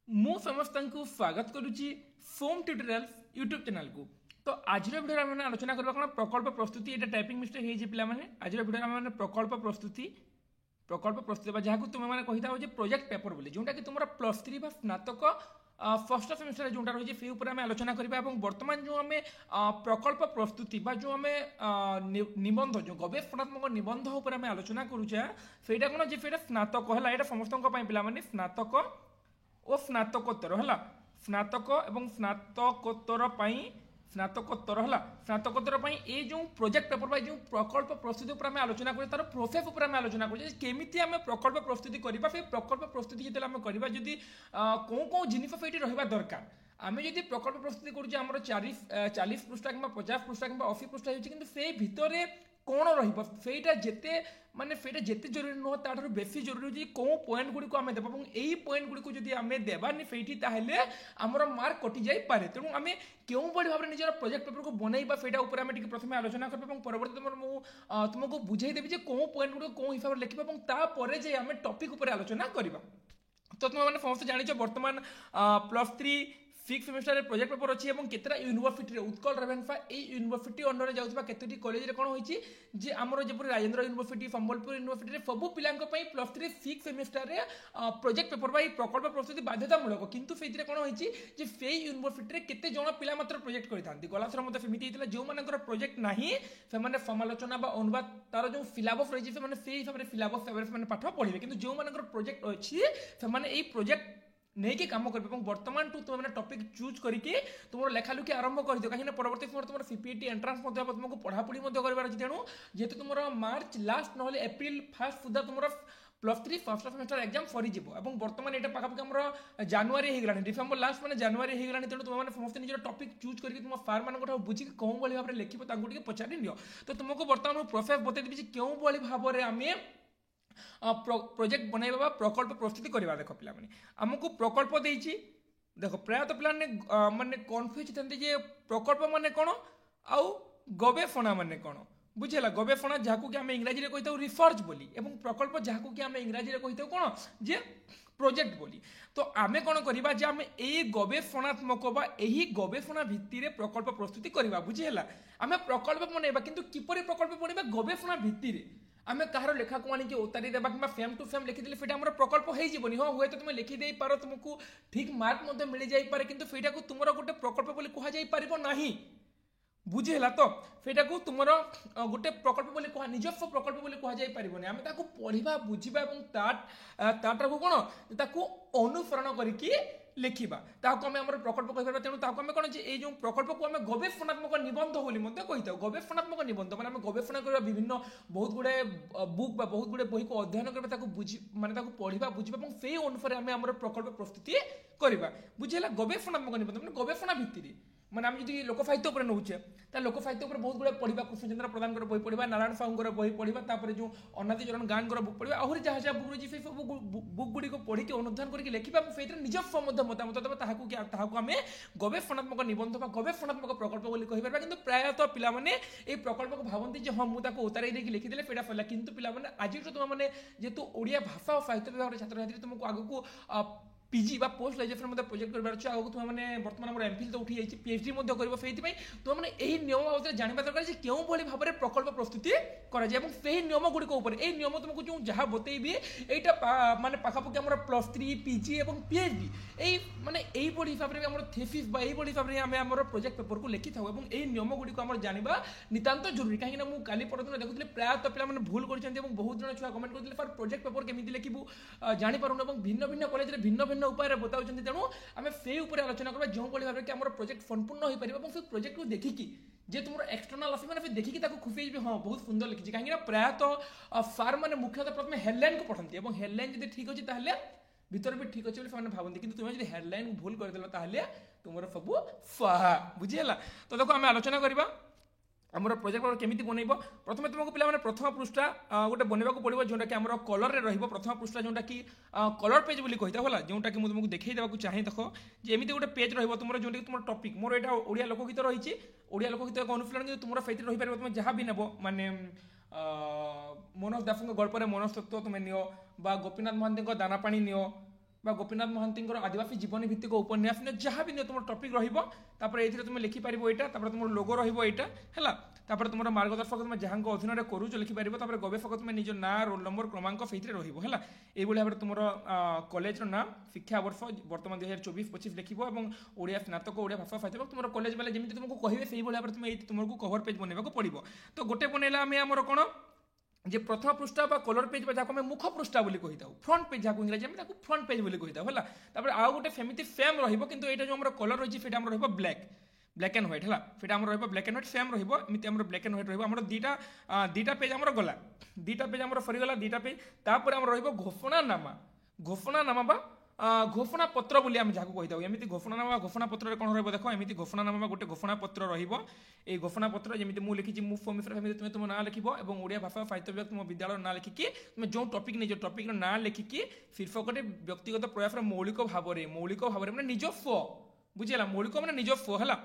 ମୁଁ ସମସ୍ତଙ୍କୁ ସ୍ୱାଗତ କରୁଛି ଫୋମ୍ ଟ୍ୟୁଟୋରିଆଲ୍ସ ୟୁଟ୍ୟୁବ୍ ଚ୍ୟାନେଲକୁ। ତ ଆଜିର ଭିଡ଼ିଓରେ ଆମେ ଆଲୋଚନା କରିବା କ'ଣ ପ୍ରକଳ୍ପ ପ୍ରସ୍ତୁତି। ଏଇଟା ଟାଇପିଂ ମିଷ୍ଟେକ୍ ହେଇଛି ପିଲାମାନେ। ଆଜିର ଭିଡ଼ିଓରେ ଆମେ ପ୍ରକଳ୍ପ ପ୍ରସ୍ତୁତି ବା ଯାହାକୁ ତୁମେମାନେ କହିଥାଉ ଯେ ପ୍ରୋଜେକ୍ଟ ପେପର ବୋଲି, ଯେଉଁଟାକି ତୁମର +3 ବା ସ୍ନାତକ ଷଷ୍ଠ ସେମିଷ୍ଟରରେ ଯେଉଁଟା ରହିଛି ସେଇ ଉପରେ ଆମେ ଆଲୋଚନା କରିବା। ଏବଂ ବର୍ତ୍ତମାନ ଯେଉଁ ଆମେ ପ୍ରକଳ୍ପ ପ୍ରସ୍ତୁତି ବା ଯେଉଁ ଆମେ ନିବନ୍ଧ ଯେଉଁ ଗବେଷଣାତ୍ମକ ନିବନ୍ଧ ଉପରେ ଆମେ ଆଲୋଚନା କରୁଛେ ସେଇଟା କ'ଣ ଯେ ସେଇଟା ସ୍ନାତକ ହେଲା। ଏଇଟା ସମସ୍ତଙ୍କ ପାଇଁ ପିଲାମାନେ ସ୍ନାତକ ଓ ସ୍ନାତକୋତ୍ତର ହେଲା। ସ୍ନାତକ ଏବଂ ସ୍ନାତକୋତ୍ତର ହେଲା। ସ୍ନାତକୋତ୍ତର ପାଇଁ এই ଯେଉଁ ପ୍ରୋଜେକ୍ଟ ପେପର ବା ଯେଉଁ ପ୍ରକଳ୍ପ ପ୍ରସ୍ତୁତି ଉପରେ ଆମେ ଆଲୋଚନା କରୁଛେ ତାର ପ୍ରୋସେସ୍ ଉପରେ ଆମେ ଆଲୋଚନା କରୁଛେ କେମିତି ଆମେ ପ୍ରକଳ୍ପ ପ୍ରସ୍ତୁତି କରିବା। ସେ ପ୍ରକଳ୍ପ ପ୍ରସ୍ତୁତି ଯେତେବେଳେ ଆମେ କରିବା ଯଦି କେଉଁ ଜିନିଷ ସେଇଠି ରହିବା ଦରକାର। ଆମେ ଯଦି ପ୍ରକଳ୍ପ ପ୍ରସ୍ତୁତି କରୁଛେ ଆମର 40 ପୃଷ୍ଠା କିମ୍ବା 50 ପୃଷ୍ଠା କିମ୍ବା 80 ପୃଷ୍ଠା ହେଉଛି, କିନ୍ତୁ ସେଇ ଭିତରେ କ'ଣ ରହିବ ସେଇଟା ଯେତେ ଜରୁରୀ ନୁହଁ ତାଠାରୁ ବେଶୀ ଜରୁରୀ ହେଉଛି କେଉଁ ପଏଣ୍ଟ ଗୁଡ଼ିକୁ ଆମେ ଦେବା। ଏବଂ ଏଇ ପଏଣ୍ଟ ଗୁଡ଼ିକୁ ଯଦି ଆମେ ଦେବାନି ସେଇଠି ତାହେଲେ ଆମର ମାର୍କ କଟିଯାଇପାରେ। ତେଣୁ ଆମେ କେଉଁଭଳି ଭାବରେ ନିଜର ପ୍ରୋଜେକ୍ଟ ପେପରକୁ ବନେଇବା ସେଇଟା ଉପରେ ଆମେ ଟିକେ ପ୍ରଥମେ ଆଲୋଚନା କରିବା ଏବଂ ପରବର୍ତ୍ତୀ ମୁଁ ତୁମକୁ ବୁଝେଇଦେବି ଯେ କେଉଁ ପଏଣ୍ଟ ଗୁଡ଼ିକୁ କେଉଁ ହିସାବରେ ଲେଖିବା ଏବଂ ତାପରେ ଯାଇ ଆମେ ଟପିକ୍ ଉପରେ ଆଲୋଚନା କରିବା। ତ ତୁମେମାନେ ସମସ୍ତେ ଜାଣିଛ ବର୍ତ୍ତମାନ +3 6 ସେମିଷ୍ଟର प्रोजेक्ट पेपर अच्छी और केतटा University Utkal Ravenshaw University under जाऊा केतोटी कॉलेज कौन होती जे आमर जब राजेंद्र यूनिवर्सिटी संबलपुर यूनिवर्सिटी सबू पिला +3 6 सेमिस्टर प्रोजेक्ट पेपर बा प्रकल्प प्रस्तुति बाध्यतामूलक, किंतु से कौन होती से यूनिवर्सिटी केते जण पिला मात्र प्रोजेक्ट करते गलाथर मत सेमती होता जो मानकर प्रोजेक्ट ना से समालोचना अनुवाद तार जो सिलेबस रही से हिसाब से सिलेबस पाठ पढ़े, कि जो मानकर प्रोजेक्ट अच्छी से प्रोजेक्ट नहीं कि काम करेंगे। बर्तमान टू तुम टॉपिक चूज करके तुम लेखालेखी आरंभ कर दियो, कहीं परवर्ती समय तुम सीपीटी एंट्रांस तुमको पढ़ापढ़ी करार अच्छी। तेणु जेहेतु तुम मार्च लास्ट ना एप्रिल फास्ट सुधा तुम +3 फर्स्ट सेमेस्टर एग्जाम सरीज। और बर्तमान यहाँ पाखापाखि आम जानुरी हो डिसेम्बर लास्ट मैंने जानुरी हो गलानी। तेणु तुम समस्त निजर टॉपिक चूज करके तुम सार मान बुझी कौन भाई भाव में लिखे पचारि नियो। तो तुमको बर्तमान प्रोसेस बतईदेवी क्यों भाव में आम प्रोजेक्ट बनवा प्रकल्प प्रस्तुति करवा। देख पिला आमको प्रकल्प देती देख प्रायतः पिला माने कन्फ्यूज थे प्रकल्प माने कौन आउ गवेषणा माने कौन बुझेगा। गवेषणा जहाँ कि आम इंग्राजी में कही रिसर्च बोली और प्रकल्प जहाँ कि आम इंग्राजी में कही कौन जे प्रोजेक्ट बोली। तो आम कौन करवा जे आम यही गवेषणात्मक बा यही गवेषणा भित्ति प्रकल्प प्रस्तुति करवा बुझेगा। आम प्रकल्प बनवा किंतु किपरि प्रकल्प बनवा गवेषणा भित्ति आम कहार लेखा को आनिक उतारी देवा कि फेम टू फेम लिखिदेले फिर आम प्रकल्प होनी हाँ हुए तो तुम लिखिदे पार तुमको ठीक मार्क मिल जाए कि तुम गोटे प्रकल्प कहुपर ना बुझेगा। तो सेटा को तुम गोटे प्रकल्प निजस्व प्रकल्प कहपर आम पढ़ा बुझा और कौन अनुसरण करके लिखा ताकू आम प्रकल्प कहीपर। तेणु आम कौन जो प्रकल्प को आम गवेषणात्मक निबंध बोली कही था। गवेषणात्मक निबंध मैंने गवेषणा कर विभिन्न बहुत गुड़े बुक बहुत गुड़े बही को अध्ययन करवा माने पढ़ा बुझा और से अनुसार आम प्रकल्प प्रस्तुति करवा बुझेगा। गवेषणात्मक निबंध मैंने गवेषणा भित्ति मैंने आम जी लोक साहित्य पर नौचे लोक साहित्य पर बहुत गुड़े पढ़ा कृष्णचंद्र प्रधान बही पढ़ा नारायण साहू बही पढ़ा जो अनादि चरण गान बुक पढ़ा आहरी जहाँ जहाँ बुक रही सब बुक गुड़ी पढ़ी अनुधान करके लिखा से निजस्व मतामत देवा आम गवेषणात्मक निबंध गवेषणात्मक प्रकल्प कहीपर। कि प्रायतः पिलाने ये प्रकल्प को भावती हाँ मुझे उतार लिखिदे फेटा सरला, कितु पिलाने आज तुमने जेहेतु ओडिया भाषा और साहित्य विभाग छात्र छात्री तुमको आगक पीजी बा पोस्ट ग्रेजुएशन प्रोजेक्ट कर आगे तुमने बर्तमान एमफिल तो उठी जाइए पीएचडी कर तुमने यही नियम बाबद जानवा दरकार क्यों भाव में प्रकल्प प्रस्तुति कर नियम गुड़िक नियम तुमको जो जहाँ बतेबी यहाँ माने पाखापाखि आम +3 पीजी और पीएचडी यही माने यही हिसाब से आम थेसिस यही हिसाब से आम प्रोजेक्ट पेपर को लिखि था। यही नियम गुड़िक जानवा नितांत जरूरी कहीं मुझे काली परदिन देखुली प्रायतः पिला भूल कर बहुत जन छुआ कमेंट करते सर प्रोजेक्ट पेपर केमी लिखू जापारूँ और भिन्न भिन्न कॉलेज भिन्न भिन्न उपाय बताऊँ। तेणु आम से आलोचना करवा जो भाई भाव में प्रोजेक्ट संपूर्ण हो पार से प्रोजेक्ट को देखिकी जे तुम एक्सटर्नाल आस मैंने देखिए खुशी हाँ बहुत सुंदर लिखी कहीं प्रायतः सार मैंने मुख्यतः प्रथम हेडलाइन को पढ़ती और हेडलाइन जब ठीक अच्छे भीतर भी ठीक अच्छे भावती कि तुम्हें जो हेडलाइन भूल करदेल तुम सब स्वाहा बुझीगला। तो देखो आम आलोचना करवा आमर प्रोजेक्ट केमी बनइब। प्रथम तुमको पे प्रथम पृष्ठा गोटे बनवा पड़ो जोटा कि आम कलर रही प्रथम पृष्ठा जोटा कि कलर पेज बोली कही था जोटा कि तुमको देखई देवा चाहिए। देख जमी गोटे पेज रही तुम जो तुम टॉपिक मोर यहाँ ओडिया लोकगीत रही ओडिया लोकगीत अनुशीलन तुम से रही पार तुम जहाँ भी नेब माने मनोज दास गल्पर मनस्तत्व तुम नियो बा गोपीनाथ महांती दानापाणी नियो বা গোপীনাথ মহান্তিଙ୍କର ଆଦିବାସୀ ଜୀବନୀ ଭିତ୍ତିକ ଉପନ୍ୟାସ ନିଅ ଯାହା ବି ନିଅ ତୁମର ଟପିକ୍ ରହିବ ତାପରେ ଏଇଥିରେ ତୁମେ ଲେଖିପାରିବ ଏଇଟା ତାପରେ ତୁମର ଲୋଗୋ ରହିବ ଏଇଟା ହେଲା ତାପରେ ତୁମର ମାର୍ଗଦର୍ଶକ ତୁମେ ଯାହାଙ୍କ ଅଧୀନରେ କରୁଛ ଲେଖିପାରିବ ତାପରେ ଗବେଷକ ତୁମେ ନିଜ ନାଁ ରୋଲ ନମ୍ବର କ୍ରମାଙ୍କ ସେଇଥିରେ ରହିବ ହେଲା এইভাবে ভাবে তোমার কলেজর নাম শিক্ষাবর্ষ বর্তমান 2024-25 লিখব এবং ওড়িয়া স্নাতক ওড়িয়া ভাষা সাহিত্য তোমার কলেজ বেলে যেমি তোমাকে কহবে সেইভাবে ভাবে তুমি তোমাকে কভর পেজ বনাইବାକୁ পড়িব তো গোটে বনাইলা আমি আমার কোণ যে প্রথম পৃষ্ঠা বা কলর পেজ বা যাকে আমি মুখ পৃষ্ঠা বলে কইতাও ফ্রন্ট পেজ যাকে ইংরেজি আমি তাকে ফ্রন্ট পেজ বলে কইতাও হলা তারপরে আউ গোটে সেমিতি সেম রহিব কিন্তু এইটা যে আমার কলর রয়েছে সেটা আমার রহিব ব্ল্যাক ব্ল্যাক এন্ড হোয়াইট হলা সেটা আমার রহিব ব্ল্যাক এন্ড হোয়াইট সেম রহিব এমতি আমার ব্ল্যাক এন্ড হোয়াইট রহিব আমার দুইটা পেজ আমার গলা দুইটা পেজ আমার সরিগলা দুইটা পেজ তারপরে আমার রহিব ঘোষণানামা বা ঘোষণা পত্র বলে আমি যাকে কইতাও এমতি ঘোষণানামা ঘোষণা পত্রে কোন রহিব দেখো এমতি ঘোষণানামা গোটে ঘোষণা পত্র রহিব এই ঘোষণা পত্র যেমতি মু লিখিছি মু ফর্ম মিশ্র সেমতি তুমি তোমার নাম লিখিব এবং ওড়িয়া ভাষা সাহিত্য বিভাগ তোমার বিদ্যালয়ের নাম লিখিকি তুমি যে টপিক নিজ টপিক্র নাম লিখিকি শীর্ষকটি ব্যক্তিগত প্রয়াসর মৌলিক ভাবে মানে নিজস্ব বুঝিলা মৌলিক মানে নিজস্ব হলা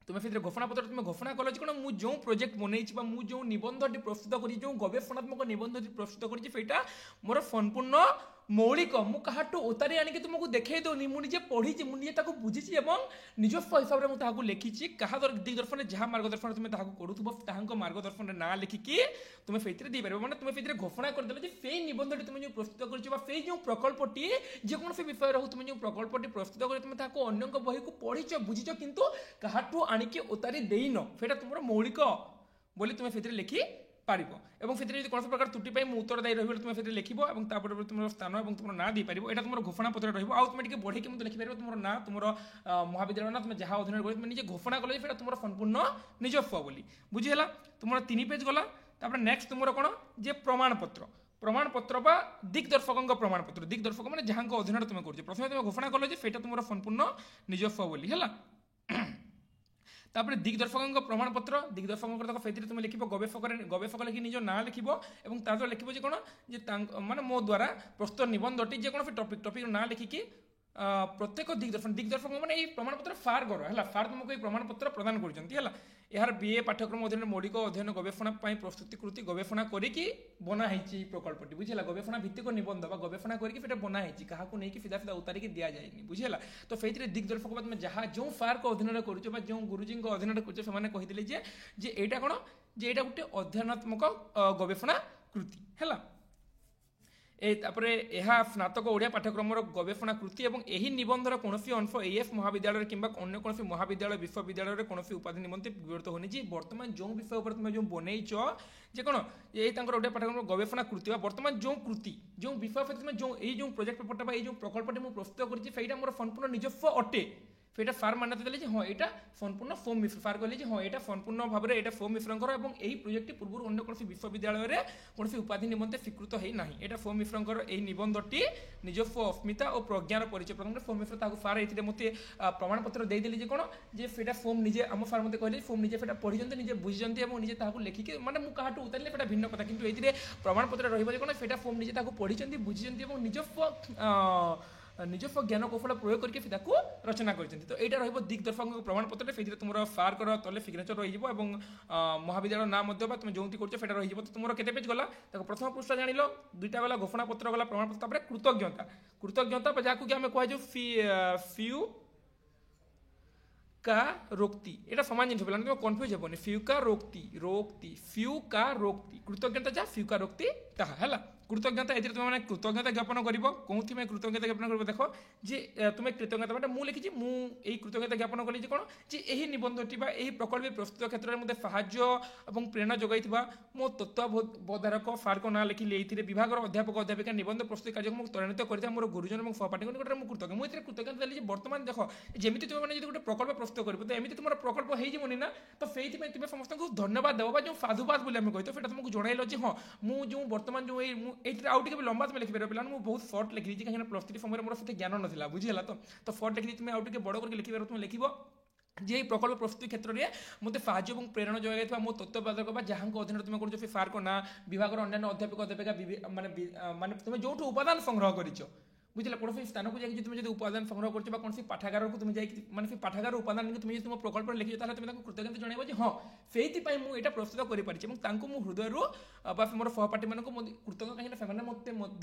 তুমি সেটা ঘোষণাপত্র তুমি ঘোষণা কল যে কোণ মু যে প্রোজেক্ট বনাইছি বা মু যে নিবন্ধটি প্রস্তুত করি যে গবেষণাত্মক নিবন্ধটি প্রস্তুত করেছি সেটা মোর সম্পূর্ণ মৌলিক মু কাহাঠু ওতারি আনিকি তোমাকে দেখাই দেউনি মু নিজে পড়িছি মু নিজে তাকে বুঝিছি এবং নিজস্ব হিসাবে মু তাহাকে লিখিছি কাহা দিগদর্শনে যাহা মার্গদর্শন তুমি তাহাকে করুথিব তাহাঙ্ক মার্গদর্শনের না লিখিকি তুমি সেইথিরে দিয়ে পারিব মানে তুমি সেইথিরে ঘোষণা করিদেলে যে সেই নিবন্ধটি তুমি যে প্রস্তুত করেছো বা সেই যে প্রকল্পটি যেকোনসি বিষয় রহু তুমি যে প্রকল্পটি প্রস্তুত করে তুমি তাহাকে অন্যঙ্ক বহিকু পড়িছ বুঝিছ কিন্তু কাহাঠু আনিকি ওতারি দেইন সেটা তোমার মৌলিক বলে তুমি সেইথিরে লিখি পারিব এবং সেটা যদি কোনসি প্রকার ত্রুটি পাই মু উত্তর দায়ী রহিব তুমি সেটা লিখিব এবং তারপরে তোমার স্থান এবং তোমার না দিয়ে পারিব এটা তোমার ঘোষণা পত্রে রহিব আউ তুমি টিকে বড়াইকি মতো লিখি পারিব তোমার না তোমার মহাবিদ্যালয় না তুমি যাহা অধীনে করি তুমি নিজে ঘোষণা কলে সেটা তোমার সম্পূর্ণ নিজস্ব বলি বুঝি হেলা তোমার 3 পেজ গলা তারপরে নেক্সট তোমার কোন যে প্রমাণপত্র বা দিগদর্শকଙ୍କ প্রমাণপত্র দিগদর্শক মানে যাহাଙ୍କ অধীনে তুমি করছো প্রথমে তুমি ঘোষণা কলে যে সেটা তোমার সম্পূর্ণ নিজস্ব বলি হেলা তারপরে দিগদর্শকଙ୍କ প্রমাণপত্র দিগদর্শকଙ୍କ দেখো সেইথিরে তুমি লিখিব গবেষক লিখি নিজ না লিখিব এবং তারপরে লিখিব যে কোণ যে মানে মো দ্বারা প্রস্তুত নিবন্ধটি যে কোণসি টপিক না লিখিকি প্রত্যেক দিগদর্শক মানে এই প্রমাণপত্র ফার কর হল ফার তোমাকে এই প্রমাণপত্র প্রদান করছেন হল এর বিএ পাঠ্যক্রম অধীনে মৌলিক অধ্যয়ন গবেষণা প্রস্তুতিকৃতি গবেষণা করিকি বনা হয়েছি এই প্রকল্পটি বুঝিলা গবেষণা ভিত্তিক নিবন্ধ বা গবেষণা করিকি সেটা বনা হয়েছি কাহাকে নেই সিধা উতারিকি দিয়া যায়নি বুঝিলা তো সেইথিরে দিগদর্শক বা তুমি যাহা যে ফার্ক অধীনে করছো বা যে গুরুজীঙ্ক অধীনে করছো সেমানে কহিদেলে যে এইটা কোণ যে এটা গোটে অধ্যয়নাত্মক গবেষণা কৃতি হলা তারপরে ଏହା ସ୍ନାତକ ଓଡ଼ିଆ ପାଠ୍ୟକ୍ରମର ଗବେଷଣା କୃତି ଏବଂ ଏହି ନିବନ୍ଧର କୌଣସି ଅଂଶ ଏଏଫ୍ ମହାବିଦ୍ୟାଳୟରେ କିମ୍ବା ଅନ୍ୟ କୌଣସି ମହାବିଦ୍ୟାଳୟ ବିଶ୍ୱବିଦ୍ୟାଳୟରେ କୌଣସି ଉପାଧି ନିମନ୍ତେ ବ୍ୟବହୃତ ହେଉନି ଯେ ବର୍ତ୍ତମାନ ଯେଉଁ ବିଷୟ ଉପରେ ତୁମେ ଯେଉଁ ବନେଇଛ ଯେ କ'ଣ ଏଇ ତାଙ୍କର ଓଡ଼ିଆ ପାଠ୍ୟକ୍ରମର ଗବେଷଣା କୃତି ବା ବର୍ତ୍ତମାନ ଯେଉଁ କୃତି ଯେଉଁ ବିଷୟ ଉପରେ ତୁମେ ଯେଉଁ ଏଇ ଯେଉଁ ପ୍ରୋଜେକ୍ଟ ପେପରଟା ବା ଏଇ ଯେଉଁ ପ୍ରକଳ୍ପଟି ମୁଁ ପ୍ରସ୍ତୁତ କରିଛି ସେଇଟା ମୋର ସମ୍ପୂର୍ଣ୍ଣ ନିଜସ୍ୱ ଅଟେ সেটা ফার মান্যতা দেলে যে হ্যাঁ এটা সম্পূর্ণ ফোম মিশ্র ফার কলে যে হ্যাঁ এটা সম্পূর্ণ ভাবে এটা ফোম মিশ্রঙ্কর এবং এই প্রোজেক্টটি পূর্বর অন্য কোণী বিশ্ববিদ্যালয়ের কোণী উপাধি নিমন্তে স্বীকৃত হয়ে না এটা ফোম মিশ্রঙ্কর এই নিবন্ধটি নিজস্ব অস্মিতা ও প্রজ্ঞার পরিচয় প্রথমে ফোম মিশ্র তাকে ফার এইথিরে মতো প্রমাণপত্র দেইদেলি যে কোণ যে সেটা ফোম নিজে আম ফার মতো কহিলে ফোম নিজে সেটা পড়িছেন নিজে বুঝিছেন এবং নিজে তাকে লেখিকি মানে মু কাহাঠু উতারিলে সেটা ভিন্ন কথা কিন্তু এইথিরে প্রমাণপত্র রহিব যে কোণ সেটা ফোম নিজে তাকে পড়িছেন বুঝিছেন এবং নিজস্ব জ্ঞান কৌশল প্রয়োগ করি তাকে রচনা করেছেন তো এইটা রহব দিগদর্শক প্রমাণপত্রে সেইথিরে তোমার ফার্কর তলে সিগনেচর রহিব এবং মহাবিদ্যালয় না মধ্যে বা তুমি যেটি করছো সেটা রহিব তো তোমার কেতে পেজ গলা দেখো প্রথম পৃষ্ঠা জানিল দুইটা গলা ঘোষণাপত্র গলা প্রমাণপত্র তারপরে কৃতজ্ঞতা বা যাকে আমি কুহযাও ফিউ কা রোক্তি এটা সমান জিনিস বললাম তুমি কনফ্यूज হেবনি ফিউকা রোক্তি ফিউকা রোক্তি কৃতজ্ঞতা যা ফিউকা রোক্তি তাহা হলা কৃতজ্ঞতা এতে তুমি মানে কৃতজ্ঞতা জ্ঞাপন করব কোথায় কৃতজ্ঞতা জ্ঞাপন করব দেখো যে তুমি কৃতজ্ঞতা মানে মু লিখিছি মু এই কৃতজ্ঞতা জ্ঞাপন কলি যে কোণ যে এই নিবন্ধটি বা এই প্রকল্প প্রস্তুত ক্ষেত্রে মধ্যে সাহায্য এবং প্রেরণা যোগাই মো তত্ত্বাবধারক ফার্ক না লিখিলি এইথিরে বিভাগের অধ্যাপক অধ্যাপিকা নিবন্ধ প্রস্তুতি কার্যক্রম ত্বরান্বিত করে মোর গুরুজন এবং সহপাঠী নিকটরে মু কৃতজ্ঞ মু এতে কৃতজ্ঞতা দেলি যে বর্তমান দেখো যেমিতি তুমি মানে যদি গোটে প্রকল্প প্রস্তুত করবে তো এমিতি তোমার প্রকল্প হয়ে যাবনি না তো সেইপাই তুমি সমস্ত ধন্যবাদ দেব বা যে সাধুবাদ বলে আমি কইতো সেটা তোমাকে জনাইল যে হ্যাঁ মু যে বর্তমান যে এইটা আউ টিকে লম্বা তুমি লিখিপার পিলা মু বহুত সর্ট লিখি দিয়েছি কাহিଁକି প্লস 3 সময় মোর সেতে জ্ঞান নথিলা বুঝিলা তো সর্ট লিখি তুমি আউ টিকে বড় করে লিখিপার তুমি লিখিব যে এই প্রকল্প প্রস্তুতি ক্ষেত্রে মতো সাহায্য এবং প্রেরণা যোগাই মো তত্ত্বাবধায়ক বা যাহাঙ্ক অধীনে তুমি করছো সে ফার্ক না বিভাগের অন্যান্য অধ্যাপক অধ্যাপিকা মানে মানে তুমি যেটু উপাদান সংগ্রহ করেছ বুঝলে কোনোসি স্থানকু যাই তুমি যদি উপাদান সংগ্রহ করছো বা কোনোসি পাঠাগারকু তুমি যাই মানে সেই পাঠাগার উপাদান তুমি যদি তোমার প্রকল্পরে লিখিছো তাহলে তুমি তাকে কৃতজ্ঞতা জଣାইব যে হ্যাঁ সেইপাই মু এটা প্রস্তুত করিপারিছি এবং তাঙ্কু মু হৃদয়রু বা মোর সহপাঠী মানুষ কৃতজ্ঞ কাহিଁକି ସେମାନେ মতো মধ্য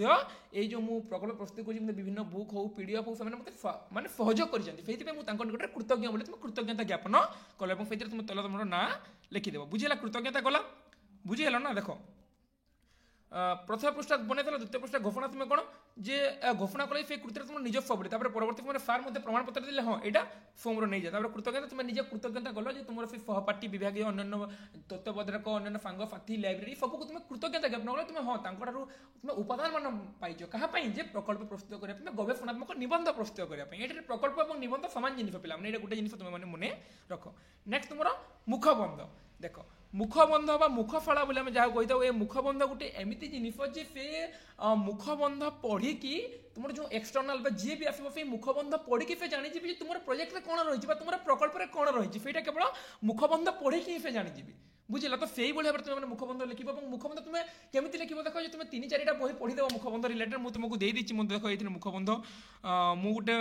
এই যে মু প্রকল্প প্রস্তুত করছি বিভিন্ন বুক হো পিডিএফ হো ସେମାନେ মতো মানে সহযোগ କରିଛନ୍ତି সেইপাই মু তাঙ্ক নিকটରେ কৃতজ্ঞ বলে তুমি কৃতজ্ঞতা জ্ঞাপন কল এবং সেইଥିରେ তুমি তলে তোমার না লিখিদেব বুঝিলা কৃতজ্ঞতা কলা বুঝিগল না দেখো প্রথম পৃষ্ঠা বনাইল দ্বিতীয় পৃষ্ঠা ঘোষণা তুমি কোণ যে ঘোষণা কলে সেই কৃতির তোমার নিজ ফর্মে তারপরে পরবর্তী সময় ফার মধ্যে প্রমাণপত্র দিলে হ্যাঁ এটা ফর্মর নিয়ে যায় তারপরে কৃতজ্ঞতা তুমি নিজে কৃতজ্ঞতা কল যে তোমার সেই সহপাঠী বিভাগীয় অন্যান্য তত্ত্বাবধায়ক অন্যান্য সাঙ্গ সাথী লাইব্রেরি সবুক তুমি কৃতজ্ঞতা জ্ঞাপন কলে তুমি হ্যাঁ তাঁর তুমি উপাদান মান পাইছ কাহা যে প্রকল্প প্রস্তুত করা গবেষণাত্মক নিবন্ধ প্রস্তুত করা এটার প্রকল্প এবং নিবন্ধ সমান জিনিস পিলা মানে এটা গোটে জিনিস তুমি মানে মনে রখ নেক্সট তোমার মুখবন্ধ দেখ মুখবন্ধ বা মুখফলা বলে আমি যা কই থাও এই মুখবন্ধ গোটে এমিতি জিনিস যে সে মুখবন্ধ পড়িকি তোমার যে এক্সটর্নাল বা যে বি আসবে সেই মুখবন্ধ পড়িকি সে জানিଯିবি যে তোমার প্রজেক্টরে কোণ রয়েছে বা তোমার প্রকল্পরে কোণ রয়েছে সেইটা কেবল মুখবন্ধ পড়িকি সে জানিଯିবি বুঝিলা তো সেইভাবে ভাবে তুমি মানে মুখবন্ধ লিখিব এবং মুখবন্ধ তুমি কেমিতি লিখিব দেখো যে তুমি 3-4টা বই পড়িদেব মুখবন্ধ রিলেটেড মু তোমাকে দেই দিচ্ছি মধ্যে দেখো এইথিরে মুখবন্ধ মু গোটে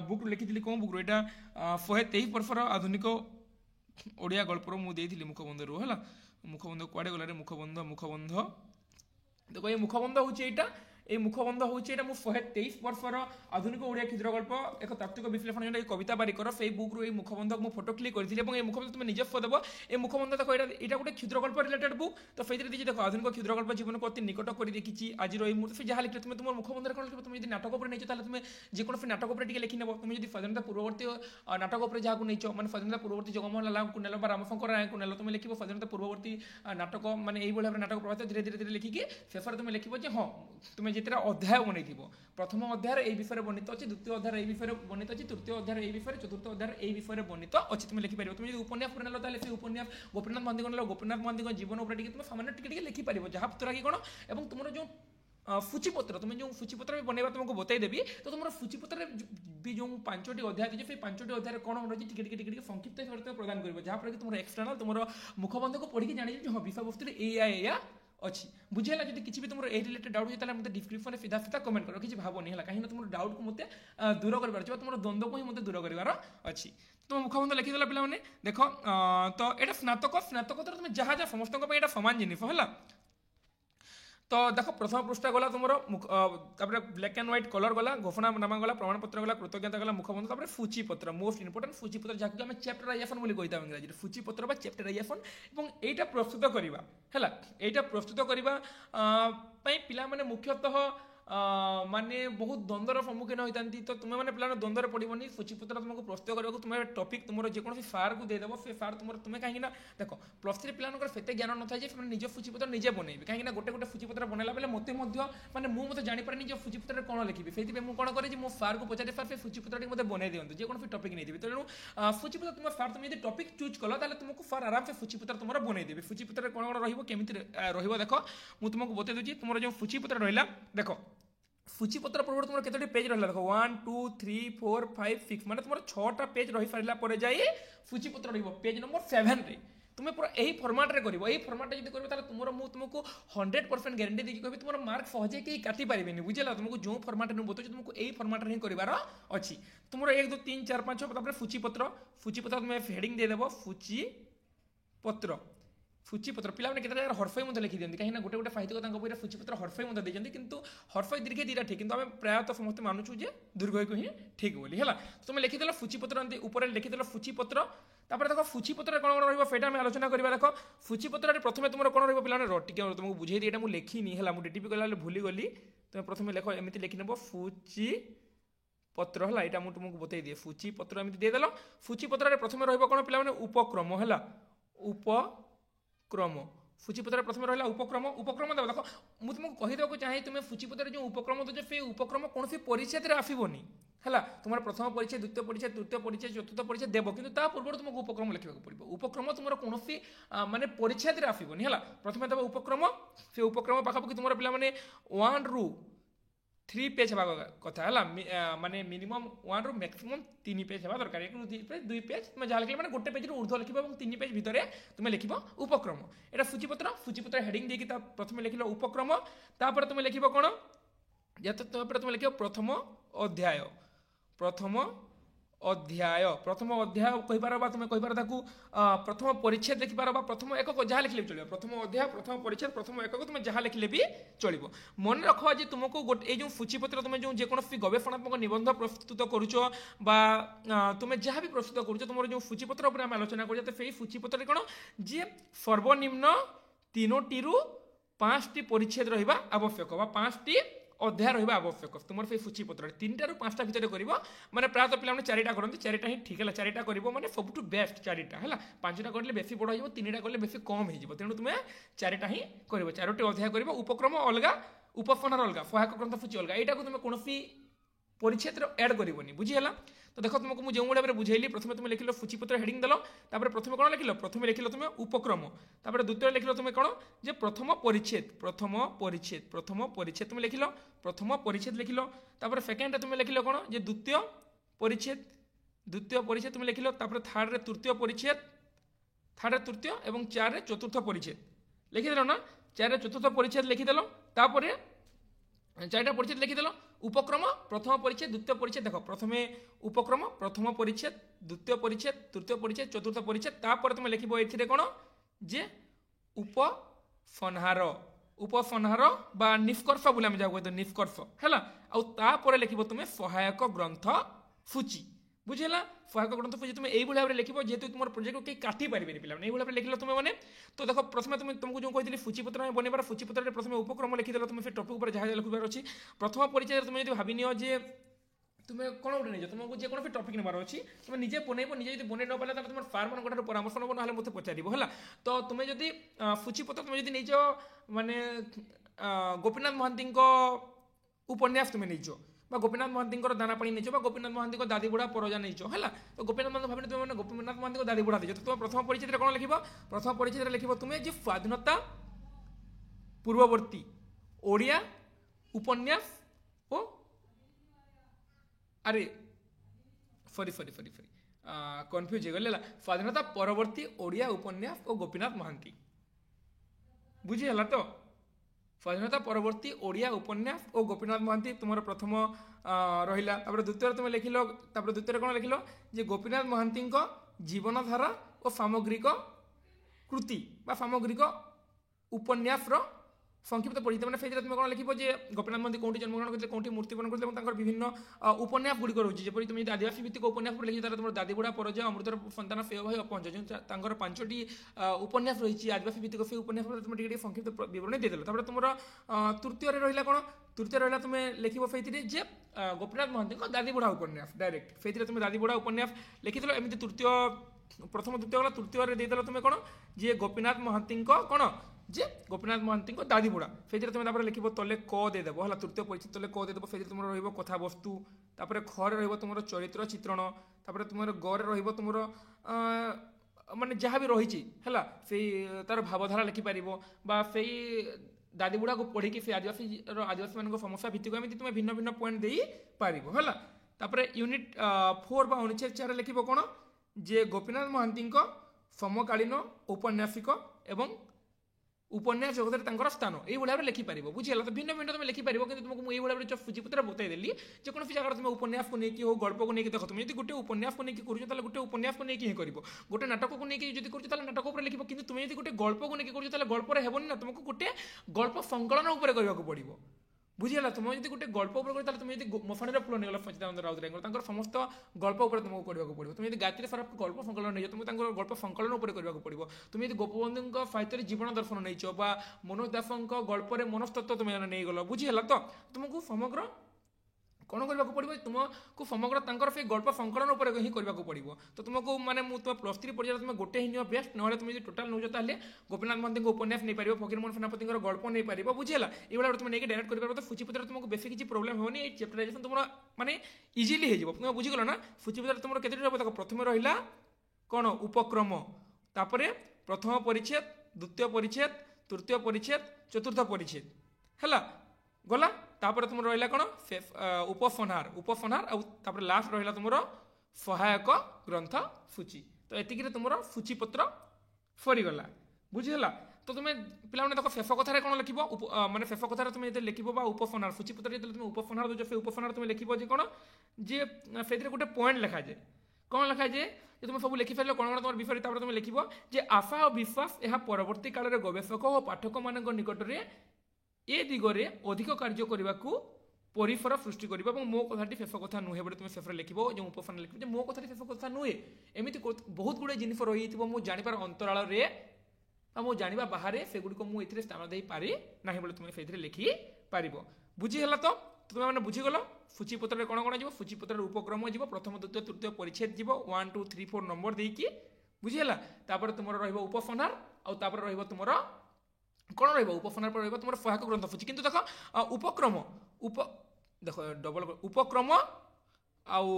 বুক লিখিଥିଲି কোন বুক এটা 123 বর্ষর আধুনিক ওড়িয়া গল্পর মু দেইଥିଲି মুখবন্ধ হল মুখবন্ধ কুয়াড়ে গলারে মুখবন্ধ মুখবন্ধ দেখো এই মুখবন্ধ হচ্ছে এইটা এই মুখবন্ধ হচ্ছে এটা মু 123 বর্ষর আধুনিক ওড়িয়া ক্ষুদ্র গল্প এক তাত্ত্বিক বিশ্লেষণ এই কবিতা বারিকর সেই বুক্রু এই মুখবন্ধ মু ফটো ক্লিক করেছিলি এবং এই মুখবন্ধ তুমি নিজস্ব দেব এই মুখবন্ধ দেখো এটা গোটে ক্ষুদ্র গল্প রিলেটেড বুক তো সেইটি দিয়েছি দেখো আধুনিক ক্ষুদ্র গল্প জীবনকে অতি নিকট করে দেখিছি আজির এই মুহূর্তে যা লিখলে তুমি তোমার মুখবন্ধের কোণ লিখবে তুমি যদি নাটক উপরে নিয়েছো তাহলে তুমি যে কোনো নাটক উপরে টিকে লিখি নেব তুমি যদি স্বাধীনতা পূর্ববর্তী নাটক উপরে যাহাকে নিয়েছো মানে স্বাধীনতা পূর্ববর্তী জগমোহন লালকে নেল বা রামশঙ্কর রায়কে নেল তুমি লিখব স্বাধীনতা পূর্ববর্তী নাটক মানে এইভাবে ভাবে নাটক প্রভাবিত ধীরে ধীরে ধীরে লিখিকি শেষে তুমি লিখব যে হ্যাঁ তুমি যেটা অধ্যায় বনাইথিব প্রথম অধ্যায়ের এই বিষয়ে বর্ণিত আছে দ্বিতীয় অধ্যায়ের এই বিষয়ে বর্ণিত আছে তৃতীয় অধ্যায়ের এই বিষয়ে চতুর্থ অধ্যায়ের এই বিষয়ে বর্ণিত আছে তুমি লিখিপার তুমি যদি উপন্যাস পড়ে নেল তাহলে সেই উপন্যাস গোপীনাথ মহান্তিক নেল গোপীনাথ মহান্তিক জীবন উপরে টিকে তুমি সামান্য টিকে টিকে লিখিপার যাହା দ্ୱାରା কি কোণ এবং তোমার যে সূচিপত্র তুমি যে সূচিপত্র বনাইবা তোমাকে বতাই দেবি তো তোমার সূচিপত্রে বি যে 5টি অধ্যায় আছে সেই 5টি অধ্যায়ের কোণ রয়েছে টিকে টিকে টিকে টিকে সংক্ষিপ্ত হিসাবে তুমি প্রদান করবে যাহাফলে কি তোমার এক্সটর্নাল তোমার মুখবন্ধকে পড়িকি জানিবে যে হ্যাঁ বিষয়বস্তুরে এইয়া अच्छी बुझेगा जब किसी भी तुम ए रिलेटेड डाउट होता है मतलब डिस्क्रिप्शन में सीधा सीधा कमेंट करो किसी भावनी है कहीं तुम डाउट को मत दूर कर तुम द्वंद्व को ही मत दूर कर अच्छी तुम मुखबंध लिखिदेल पे देख तो ये स्नातक स्नातकोत्तर तुम जहाँ जहाँ समस्त सामान जिनिस है तो देखो प्रथम पृष्ठा गला तुम ब्लैक एंड व्हाइट कलर गला घोषणानामा गला प्रमाणपत्र गला कृतज्ञता गला मुखबंध सूचीपत्र मोस्ट इंपोर्टेंट सूचीपत्र जहाँ आम चैप्टराइजेशन बोली कही इंग्राजी सूचीपत्र बा चैप्टराइजेशन और यहाँ प्रस्तुत करवा है यहाँ प्रस्तुत करने पिला माने मुख्यतः माने बहुत द्वंद्वर सम्मुखीन होता तो तुम्हें मैंने पिला द्वंद्वर पड़ोनी सूचीपत्र तुमको प्रस्तुत करने तुम्हें टॉपिक तुम जेकोसी सार को देदेव से सार तुम तुम्हें कहीं देख प्लस थ्री पिला से ज्ञान न था निज सूचीपत्र निजे बनइबे कहीं गोटे गोटे सूचीपत्र बनला बेले मत मैंने मुझे जानीपारे जो सूचीपत्र कौन लिखी से मुझे कौन करें मो सार को पचारे सार से सूचीपत्र मत बनई दिखाँ जेकोसी टॉपिक नहीं देवी तेणु सूचीपत्र तुम सार तुम यदि टॉपिक चूज कल तुमको सार आराम से सूचीपत्र तुम बनई देवी सूचीपत्र कौन कौन रही देख मुझे तुमको बता दूसरी तुम जो सूचीपत्र रहा देख सूचीपत्र पूर्व तुम केतोटी पेज रहा देख 1 2 3 4 5 6 माने तुम 6टा पेज रही सारा पर जाए सूचीपत्र पेज नंबर 7 रे तुम्हें पूरा यही फर्माट रे करिवो यही फर्माट यदि करिवो ताले तुमरो मु तुमको 100% गारंटी देकी कहबी तुमरो मार्क सहजे के काटी पारिबेनी बुझिला तुमको जो फर्माट नु बतो तुमको यही फर्माट रे करिवार अछि तुमरो 1 2 3 4 5 6 तापर सूचीपत्र सूचीपत्र तुम हेडिंग दे देबो सूचीपत्र सूचीपत्र पिला केते हरफई मत लिखि दियंती कहीं गोटे गोटे साहित्य बही सूचीपत्र हरफई मत देते किंतु हरफई दीर्घ दीटा ठीक किंतु आम प्रायतः समस्त मानुचु जे दीर्घ को ही ठीक बोली है तुम लिखिदेल सूचीपत्र ऊपर लिखिदेल सूचीपत्र तापर देख सूचीपत्र कौन कौन रहा आम आलोचना करवा देख सूचीपत्र प्रथम तुम कौन रहा टे तुमको बुझे दी मुझे लिखिनी है मुझे डीटीपी कला भूली गली तुम प्रथम लिख एमती लिखि नेब सूचीपत्र है यहाँ मुझे तुमको बतई दिए सूचीपत्र एमती देदेल सूचीपत्र प्रथम रहा पे उपक्रम है उपक्रम सूचीपत्र प्रथम रहा उपक्रम उपक्रम देव देख मुझे तुमको कहीदेक चाहे तुम्हें सूचीपत्र जो उपक्रम दे से उपक्रम कौन परिच्छेद आसबनी है तुम प्रथम परिच्छेद द्वितीय परिच्छेद तृतीय परिच्छेद चतुर्थ परिच्छेद देव कि पूर्व तुमको उपक्रम लिखा पड़ो उपक्रम तुम कौन मानने परिच्छेद आसबनी है प्रथम देव उपक्रम से उपक्रम पाखापाखि तुम पे 1 रू 3 पेज हवा कथा है माने मिनिमम 1 रू मैक्सिमम 3 पेज हवा दरकार 1 रू 2 पेज तुम जहाँ लिखे मैंने गोटे पेज ऊर्ध लिख 3 पेज भितर तुम लिख उपक्रम यहाँ सूचीपत्र सूचीपत्र हेडिंग देकी प्रथम लिख उपक्रम तापर तुम लिख कौन तुम लिख प्रथम अध्याय प्रथम अध्याय कहीपर तुम कहीपर प्रथम परिच्छेद लिखिपार प्रथम एकक जहाँ लिखले भी चलो प्रथम अध्याय प्रथम परिच्छेद प्रथम एकक तुम जहाँ लिखले भी चलो मन रख आज तुमको गोटे जो सूचीपत्र तुम जो जेकोसी गवेषणात्मक निबंध प्रस्तुत करुच तुम जहाँ भी प्रस्तुत करुच तुम जो सूचीपत्र उपर आम आलोचना कर सूचीपत्र कौन जे सर्वनिम्न 3टी ରୁ 5ଟି परिच्छेद रहा आवश्यक 5टी अध्याय रहा आवश्यक तुम से सूचीपत्र 3टा ରୁ 5ଟା भितर कर मैंने प्रायतः पिला 4टा करते 4टा ही ठीक है 4टा कर मैंने सबुठ बेस्ट 4टा है 5टा करें बेसी बड़ हो 3टा करें बेसी कम हो तेणु तुम 4टा ही कर 4टी अध्याय कर उपक्रम अलग उपफनार अलग सहायक ग्रंथ सूची अलग यहाँ तुम कौन परिच्छेद एड करनी बुझीगला तो देख तुमको मुझे जो भाव में बुझेली प्रथम तुम लिखल सूचीपत्र हेडिंग देल प्रथम कौन लिखल प्रथम लिखल तुम उपक्रम द्वितीय लिखल तुम कौन जे प्रथम परिच्छेद तुम लिखल प्रथम परिच्छेद लिखल सेकेंड तुम लिखल कौन जे द्वितीय परिच्छेद तुम लिखल थर्ड रे तृतीय परिच्छेद थर्ड रे तृतीय और 4 रे चतुर्थ परिच्छेद लिखिदेल ना 4 रे चतुर्थ परिच्छेद लिखिदेल 4टा परिच्छेद लिखिदेल उपक्रम प्रथम परिच्छेद द्वितीय परिच्छेद देख प्रथमे उपक्रम प्रथम परिच्छेद द्वितीय परिच्छेद तृतीय परिच्छेद चतुर्थ परिच्छेद तापर तुम लिख कौन जे उपसंहार बा निष्कर्ष बोले आम जाओ निष्कर्ष है आउे लिख तुम सहायक ग्रंथ सूची बुझेगा सहायक ग्रंथ सूची तुम यही भाव में लिख जेहतु तुम प्रोजेक्ट कहीं काटी पारे पे भाव में लिखल तुम मैंने तो देख प्रथम तुमको जो कही सूचीपत्र बनवार सूचीपत्र प्रथम उपक्रम लिखिदेल तुम से टॉपिक पर जहाँ लिखार अच्छी प्रथम परिचय तुम जो भाव नियो जे तुम कौन गोटे नहीं तुमको जेकोसी टॉपिक नेबार अच्छी तुम निजे बनइब निजे बन न पारे तुम सार मान परामर्श नब ना मत पचार है तो तुम्हें जदि सूचीपत्र तुम जब निज माने गोपीनाथ महांती उपन्यास तुम नहीं गोपीनाथ महांती दाना पानी नहीं गोपीनाथ महांती दादी बुढ़ा परोजा नहीं है तो गोपीनाथ महांती भाव तुम गोपीनाथ महांती दादी बुढ़ा देच तुम प्रथम परिचय कौन लिख प्रथम परिचय लिख तुम्हें जो स्वाधीनता पूर्ववर्ती ओडिया उपन्यास ओ अरे सॉरी कन्फ्यूज हो गला स्वाधीनता परवर्ती ओडिया उपन्यास और गोपीनाथ महांती बुझीगला तो स्वाधीनता परवर्ती ओडिया उपन्यास और गोपीनाथ महांती तुम प्रथम रहा द्वितीय तुम लिखल द्वितीय कौन लिखल जे गोपीनाथ महांती जीवनधारा और सामग्रिक कृति सामग्रिक उपन्यास संक्षिप्त पढ़ी मैंने से तुम कौन लिख गोपीनाथ महांती कौटी जन्मग्रहण करते कौटी मृत्युवरण करते विभिन्न उपन्यास गुड़िक रोचे जपरी तुम आदिवासी भित्तिक उपन्यास लिखी तुम दादीबुढ़ा परोजा अमृतर सन्तान सेव भाई अपंज जो 5टी उपन्यास रही आदिवासी भित्तिक से उपन्यास तुम संक्षिप्त विवरण देदेल तुम तृतीय रहा कौन तृतीय रहा तुम लिख से गोपीनाथ महांती दादीबुढ़ा उपन्यास डायरेक्ट से तुम दादीबुढ़ा उपन्यास लिखिदेल एमती तृतीय प्रथम द्वितीय गला तृतीय देदेल तुम कौन जे गोपीनाथ महांती कौन जे गोपीनाथ महांती दादी बुढ़ा से तुम लिख तले क देदेव है तृतीय परिच्छेद तले क देदेव से तुम रहा वस्तु तापर खरे रही तुम चरित्र चित्रण तापर तुम ग तुम माने जहाँ भी रही है से तार भावधारा लिखिपार से दादी बुढ़ा को पढ़ी से आदिवासी मान समस्या भित्तिक एमती तुम भिन्न भिन्न पॉइंट दे पार है यूनिट 4 बा अनुच्छेद 4 लिख कौन जे गोपीनाथ महांती समकालीन औपन्यासिक एवं उपन्यास जगत स्थान यही भाव में लिखिपार बुझीगला तो भिन्न भिन्न तुम लिखिपार कि तुमको यही भाव में सूचीपत्र बताइदेली जेकोसी जगह तुम उपन्यास को लेकिन हो गल्प को लेकिन देख तुम यदि गोटे उपन्यास को लेकिन कर गोटे उपन्यास को लेकिन कर गोटे नाटक को लेकिन जब कर नाटक उपर लिख कि तुम यदि गोटे गल्प को लेकिन कर गल्प हेबनी ना तुमको गोटे गल्प संकलन उपर करने पड़ो बुझीगला तुम जब गोटे गल्प उपर तुम यदि मफाणी फ्लो नहीं सचिदानंद राउतराय समस्त गल्प उपर तुमको करने पड़ो तुम यदि गायत्री सारा गल्प संकलन नहीं तुम गल्प संकलन उपर करने पड़ो तुम यदि गोपबंधु साहित्य जीवन दर्शन नहीं मनोज दास गल्प मनस्तत्व तुम नहीं गल बुझीगला तो तुमको समग्र कौन करने पड़ो तुमको समग्र से गल्प संकलन उपर ही करने पड़ो तो तुमको माने तुम प्लस 3 पर्यायर तुम गोटे ही बेस्ट ना तुम टोटाल नौ गोपीनाथ महांती उपन्यास नहीं पार फकीरमोहन सेनापति गल्प नहीं पार बुझेगा ये तुम नहीं डायरेक्ट कर तो सूचीपत्र तुमको बेसी किसी प्रोब्लेम होनी चैप्टराइजेशन तुम माने इजिली हो तुम बुझीगल ना सूचीपत्र तुम के प्रथम रहा कौन उपक्रम तापर प्रथम परिच्छेद द्वितीय परिच्छेद तृतीय परिच्छेद चतुर्थ परिच्छेद है गला तापर तुम रहा कौन उपसंहार और लास्ट रहा तुम सहायक ग्रंथ सूची तो ये तुम सूचीपत्र सरीगला बुझीगला तो तुम्हें पे देख फेफ कथार कौन लिख मानते फेफ कथार तुम जो लिख उपफनार सूचीपत्र जो तुम उपफनार दो से उपफनार तुम लिख कौन जे से गोटे पॉइंट लिखा जाए कौन लिखा जाए जे तुम सब लिखिपार कौन कौन तुम विषय तुम लिख जे आशा और विश्वास यह परवर्ती काल में गवेषक और पाठक मान निकट में ए दिगरे अधिक कार्य करने को परिसर सृष्टि कर मो कथाटी शेष कथा नुहे बोले तुम शेष लिख जो उपफन लिख मो कथाटी शेष कथा नुहे एमती बहुत गुड़े जिन रही मु जापर अंतराल मुझे जाना बाहर से गुड़िक मुझे स्थान दे पारि ना बोले तुम से लिखि पार बुझीगला तो तुम्हें मैंने बुझीगल सूचीपत्र कौन कौन जो सूचीपत्र उपक्रम जी प्रथम द्वितीय तृतीय परिच्छेद जी 1 2 3 4 नंबर देकी बुझीगला तुम उपफनार आउर तुम कौन उपफनार पर तुम सहायक ग्रंथ सूची किंतु देख उपक्रम देख डबल उपक्रम आउ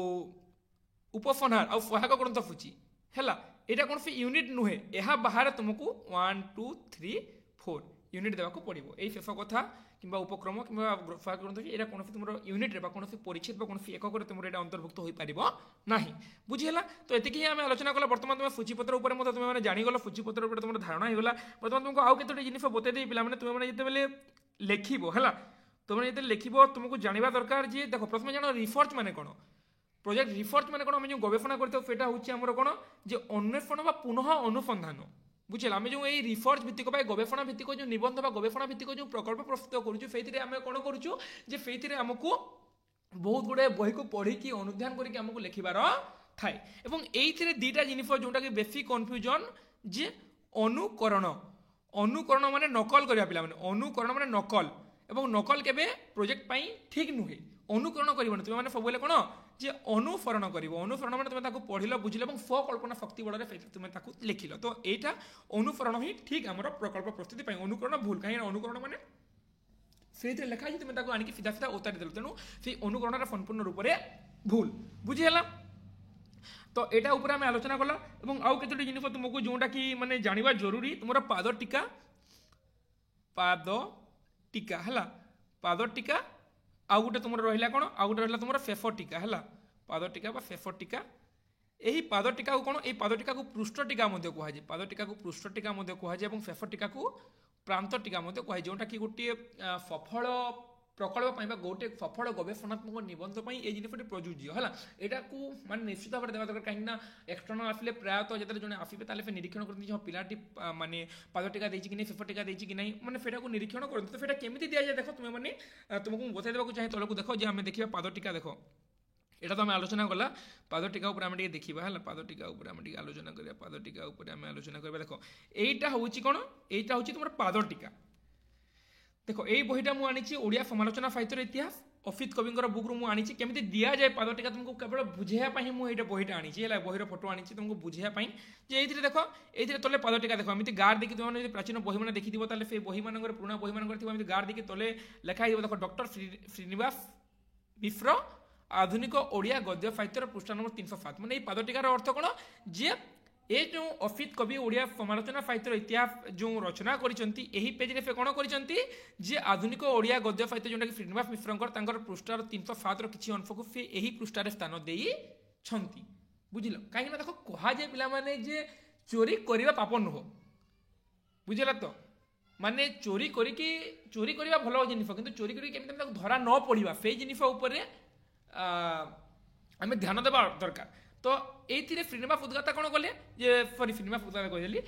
उपफनार आउ सहायक ग्रंथ सूची है यहाँ कौन से यूनिट नुहे यह बाहर तुमको 1 2 3 4 यूनिट देवाक पड़ो यही शेष कथा कि उपक्रम कि सहायक ग्रंथ यहाँ कौन तुम यूनिट कौन परिच्छेद कौन एकक तुम यहाँ अंतर्भुक्त हो पार ना बुझीगला तो ये आम आलोचना कला बर्तमान तुम सूचीपत्र तुम्हें जानीगल सूचीपत्र तुम धारणा होगा बर्तमान तुमको आउ के जिन बतई पे तुम्हें जिते लिख है तुमने जो लिख तुमको जानवा दरकार जे देख प्रथम जान रिसर्च माने कौन प्रोजेक्ट रिसर्च माने कौन आम जो गवेषणा करता हूँ कौन जे अन्वेषण बा पुनः अनुसंधान बुझे आम जो ये रिसर्च भित्तिक गवेषणा भित्तिक जो निबंध बा गवेषणा भित्तिक जो प्रकल्प प्रस्तुत करें कौन करें आमको बहुत गुड़े बही को पढ़ी अनुध्यान करके लिखार थाए ये दुईटा जिनिस जोटा कि बेसी कन्फ्यूजन जे अनुकरण अनुकरण माने नकल करा पिला अनुकरण माने नकल एवं नकल केबे प्रोजेक्ट पाई ठीक नुहे अनुकरण करबन तुम माने सब कौन जे अनुसरण कर अनुसरण माने तुम पढ़िल बुझिल और स्वकल्पना शक्ति बल तुम लिखिल तो यहाँ अनुसरण ही ठीक आम प्रकल्प प्रस्तुति अनुकरण भूल कहीं अनुकरण माने से लिखा तुम आनिक सीधा सीधा उतारी देल तेणु से अनुकरण संपूर्ण रूप से भूल बुझीगला तो यहाँ उपर आम आलोचना कला आउ के जिन तुमको जोटा कि माने जाना जरूरी तुम पाद टीका है पाद टीका आउ गोटे तुम रहा कौन आउ गोटे रहा तुम शेष टीका है पाद टीका शेष टीका यही पाद टीका को कौन ये पाद टीका को पृष्ठ टीका कहुए पाद टीका को पृष्ठ टीका कहुए शेष टीका को प्रांत टीका कहुए जोटा कि गोटे सफल प्रकल्प गोटे सफल गवेषणात्मक निबंध ये जिन प्रयोज्य है यहाँ को माने निश्चित भाव देवा दरकार कहीं एक्सटर्नाल आसिले प्रायतः जो जो आसवे से निरीक्षण करते पिलाटी माने पाद टीका देची कि नहीं शेष टीका देची कि नहीं माने फेटा को निरीक्षण करते तो फेटा केमी दि जाए देख तुम्हें मैंने तुमको बताई देवाक चाहिए तलक देख जे आम देखा पाद टीका देख यहाँ तो आम आलोचना कला पाद टीका आम देखा है पाद टीका आम आलोचना करा पाद टीका आम आलोचना करा देख यहीटा हूँ कौन यहीटा हूँ तुम पाद टीका देखो यही बहीटा मुझे ओडिया समालोचना साहित्य इतिहास अफित कविंर बुक रु मुझे केमी दि जाए पाद टीका तुमको केवल बुझाई मुझे बहीटा आनी बहीर फोटो आनी तुमको बुझाई ये देख ये तले पाद टीका देख एमती गार देखिए तुम प्राचीन बही मैंने देखी से बही मान पुराना बही मान गार देखिए तले लिखाई देख डॉक्टर श्रीनिवास मिश्र आधुनिक ओडिया गद्य साहित्य पृष्ठ नंबर 307 मैंने पाद टीकार अर्थ कौन जे ये जो अफित कवि ओडिया समालोचना साहित्य इतिहास जो रचना करी पेज रे कौन करी आधुनिक ओडिया गद्य साहित्य जोटा कि श्रीनिवास मिश्र पृष्ठार 307 किसी अंश को सी यही पृष्ठार स्थान दे बुझिल कहीं देख कहुए पे जे चोरी करवा पाप नुह बुझेगा तो माने चोरी करवा भल जिनिस किंतु चोरी करके धरा न पड़ा से जिनिस आम ध्यान देवा दरकार तो ये श्रीनिवास उद्गाता कौन कले सॉरी श्रीनिवास उद्गाता कहली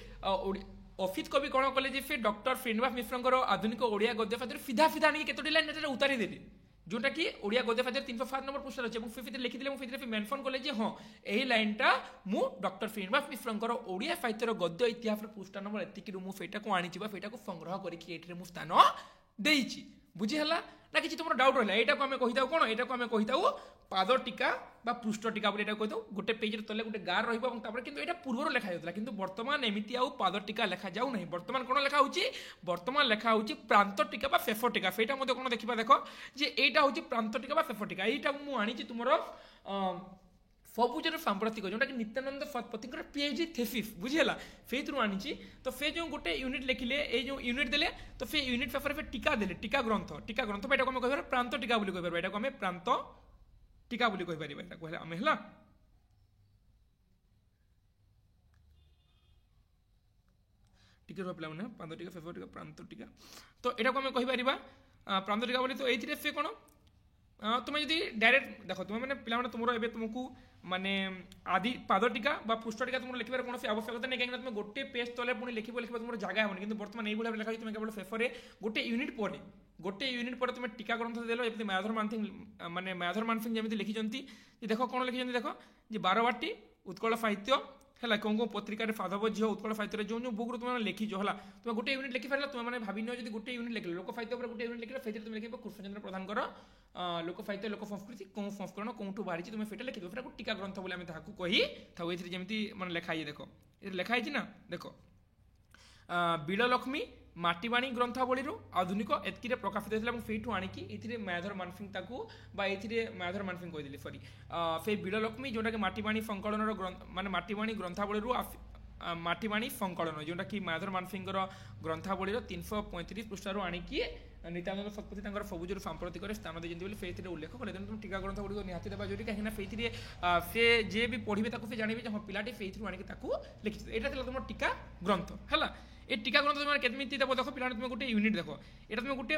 अफित कवि कौन कले से डॉक्टर श्रीनिवास मिश्र आधुनिक ओडिया गद्य साहित्य सीधा सीधा आनी केतोटी लाइन उतारी देली जोटा कि ओडिया गद्य साहित्य 307 नंबर पृष्ठ अच्छे लिखिदे मेनसन कले हाँ यही लाइनटा मु डॉक्टर श्रीनिवास मिश्र ओडिया साहित्य गद्य इतिहास पृष्ठ नंबर एतिक मुझा आनी संग्रह करके स्थान देइछि बुझीगला ना कि तुम डाउट रहा यहाँ को आम कही कौन यहाँ को आम कही पाद टीका पृष्ठ टीका कही गोटे पेज तले गोटे गार रही कि पूर्व लिखा जाता कि बर्तमान एमती आउ पाद टीका लिखा जाऊ ना बर्तमान कौन लिखा बर्तमान लिखा प्रांत टीका शेष टीका से कौन देखा देख जे यहाँ हूँ प्रांत टीका शेष टीका यहाँ मुझे तुम सबुजर सांप्रतिक जोटा कि नित्यानंद शतपथी पीएचडी थेसिस बुझीगला से आनी तो से जो गोटे यूनिट लिखिले ये जो यूनिट देले तो से यूनिट पेपर पे टीका देले टीका ग्रंथ यहाँ आम कह प्रांत टीका कहीपर यहाँ आम प्रांत टीका कहीपर आम है टिके रुह पे पाद टीका फेफर टीका प्रांत टीका तो यहाँ को आम कहीपर प्रांत टीका बोली तो ये से कौन तुम्हें जब डायरेक्ट देख तुम्हें मैंने पे तुम तुमको माने आदि पाद टीका पृष्ठ टीका तुम लिखार कौन आवश्यकता नहीं कहीं तुम गोटे पेज तले पुणी लिख तुम जगह होनी कि बर्तमान ये लिखा तुम केवल फेफर गोटे यूनिट पर तुम टीका ग्रंथ देल ये मायाधर मानसिंह माने मायाधर मानसिंह जमी लिखिं देख कौन लिखिं देख जी बारवाटी उत्कल साहित्य है कौन पत्रिकार फाधव झील उत्कल साहित्य जो जो बुक तुम लिखिज है तुम गोटे यूनिट लिखिपार तुम मैंने भाव नियो गोटे यूनिट लिख लोक साहित्य गोटे यूनिट लिखे से तुम लिख कृष्णचंद्र प्रधान लोक साहित्य लोक संस्कृति कौन संस्करण कौटू बाहरी तुम फेटा लिखिद फिर टीका ग्रंथ बोली कही था ये जमी मैं लिखाई देख ये लिखाई ना देख बिललक्ष्मी माटीवाणी ग्रंथावली आधुनिक एतकी प्रकाशित होता है से आणिकी ये मायाधर मानसिंह ये मायाधर मानसिंह कहीदेली सरी से बिललक्ष्मी जोटा कि माटीवाणी संकलन माने माटीवाणी ग्रंथावली माटीवाणी संकलन जोटा कि मायाधर मानसिंह ग्रंथावली 335 पृष्ठार आणिकी नित्यानंद शतपथी सबुज सांप्रतिक स्थान देते से उल्लेख कले तुम टीका ग्रंथ गुड़िक निहाती देवा जरूरी कहीं से जे भी पढ़े से जानवे हाँ पिलाटी से आणिकी लिखी यहाँ तुम टीका ग्रंथ है ये टीका ग्रंथ तुम केमी देव देख पिला तुम गोटे यूनिट देख यहाँ तुम गोटे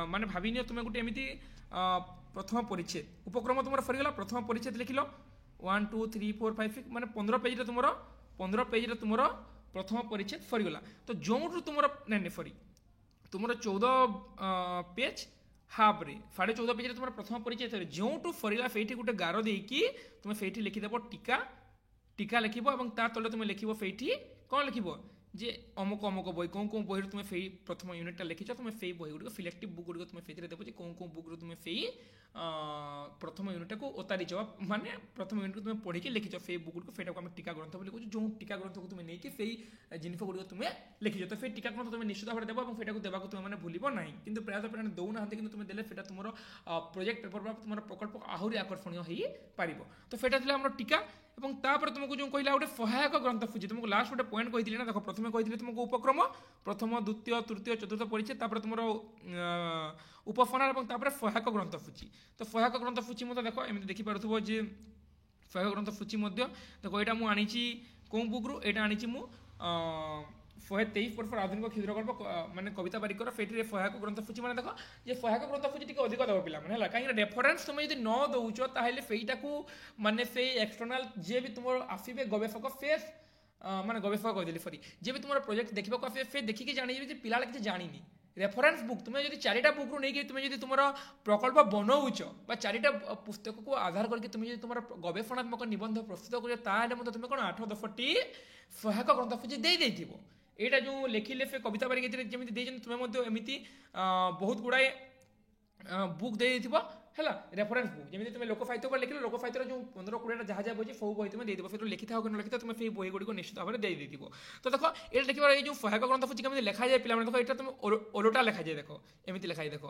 माने भावी नियो तुम गोटे एमती प्रथम परिच्छेद उपक्रम तुम सरीगला प्रथम परिच्छेद लिख लो 1 2 3 4 5 6 माने 15 पेज तुम 15 पेज तुम प्रथम परिच्छेद सरीगला तो जो तुम नहीं सरी तुम 14 पेज हाफ रे 14.5 पेज तुम प्रथम परिचय जो सरीला से गोटे गार देकी तुम से लिखिदेव टीका टीका लिख तले तुम लिख से कौन लिख जे अमुक अमुक बही कौन बही तुम से प्रथम यूनिटा लिखिच तुम से बही गुड़ सिलेक्टिव बुक गुड़ तुम से देव कौन बुक तुम से प्रथम यूनिटा को ओतारीच माने प्रथम यूनिट तुम पढ़ी लिखिच से बुक गुड़ से टीका ग्रंथ बोली जो टीका ग्रंथ को तुम नहीं से जिनस गुड़ तुम लिखिच तो से टीका ग्रंथ तुम निश्चित भाव देव और देवा तुम मैंने भूल ना कि प्रायतः पे दौना कि तुम देले तुम प्रोजेक्ट पेपर तुम प्रकल्प आहरी आकर्षणीय हो पार तो से टीका और तापर तुमको जो कहला गोटे सहायक ग्रंथ सूची तुमको लास्ट गोटे पॉइंट कही ना देख प्रथम कही तुमको उपक्रम प्रथम द्वितीय तृतीय चतुर्थ परिचय तुम उपफनार और सहायक ग्रंथ सूची तो सहायक ग्रंथ सूची मत देख एम देखिपुव जे सहायक ग्रंथ सूची देख यहाँ मुझे कौ बुक्रु यहाँ आनी 123 पर आधुनिक क्षुद्रकल्प माने कविता बारिकर से सहायक ग्रंथ सूची मैंने देख ये सहायक ग्रंथ सूची टी अधिक देव पे कहीं रेफरेन्स तुम यदि न दौच ताहले सेटा को माने से एक्सटर्नाल जे भी तुम आसवे गवेषक से माने गवेषक कहदेली सरी जे भी तुम प्रोजेक्ट देखा आसवे से देखिए जानी पिला किसी जानी रेफरेन्स बुक तुम जो चारिटा बुक रू नहीं तुम तुम प्रकल्प बनौच चारिटा पुस्तक को आधार करके तुम तुम गवेषणात्मक निबंध प्रस्तुत कर तुम कौन 8-10टी सहायक ग्रंथ सूची दे यहाँ जो लिखिले से कविता बारिक जमी तुम्हें एमती बहुत गुड़ाए बुक दे है रेफरेन्स बुक जमी तुम लोक साहित्य पर लिख लोक साहित्य जो 15-20 जहाँ जहाँ बची सब बही तुम देव फिर लिखी था कि न लिखी तुम से बही गुड़ी निश्चित भाव में दे तो देख ये देखिए ये जो सहायक ग्रंथ सूची कमी लिखा जाए पे देख यहाँ तुम ओलोटा लिखा जाए देख एमती लिखाई देख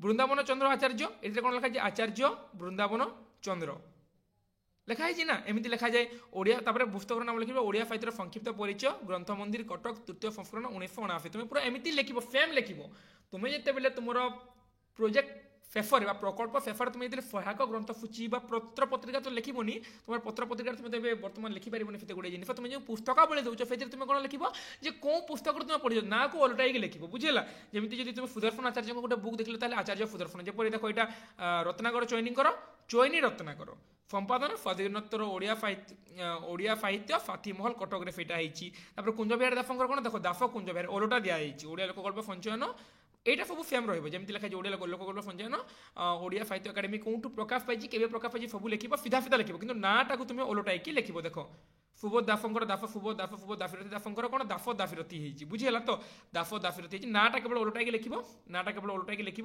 वृंदावन चंद्र आचार्य ये कौन लिखा जाए आचार्य वृंदावन चंद्र लिखाई ना एमती लिखा जाए ओडिया पुस्तक नाम लिखे ओडिया साहित्य संक्षिप्त परिचय ग्रंथ मंदिर कटक तृतीय संस्करण 1979 तुम पूरा एमती लिख सेम लिख तुम्हें जिते तुम प्रोजेक्ट पेपर प्रकल्प पेपर तुम ये सहायक ग्रंथ सूची पत्र पत्रिका तो लिखनी तुम पत्र पत्रिका तुम बर्तमान लिखिपार से गुड़े जिन तुम जो पुस्तकावली दौच से तुम कौन लिख जे कौ पुस्तक तुम पढ़ ना को ओलटाई लिख बुझेगा जमी तुम सुदर्शन आचार्य गोटे बुक देखिले आचार्य सुदर्शन जपरी देख यहाँ रत्नाकर चयनी रत्नाकर संपादन स्वाधीनोत्तर ओडिया साहित्य साथीमहल कटक से कुंज बिहार दासंकर कौन देख दास कुंज बिहार ओलटा दिखाई ओडिया लोकगल्प संचयन यहाँ सब सेम रही जमी लिखा ओडिया लोकगल्प संचयन ओडिया साहित्य एकाडेमी कौटू प्रकाश पाई केवे प्रकाश पाई सब लिख सीधा सीधा लिख कि नाटा को तुम ओलटाई लिख देख सुबोध दासंकर दास सुबोध दाफिरथी दासंकर कौन दास दाफिरथी होती बुझीगला तो दास दाफिरथी नाटा केवल ओलटाई लिख नाटा केवल ओलटाई लिख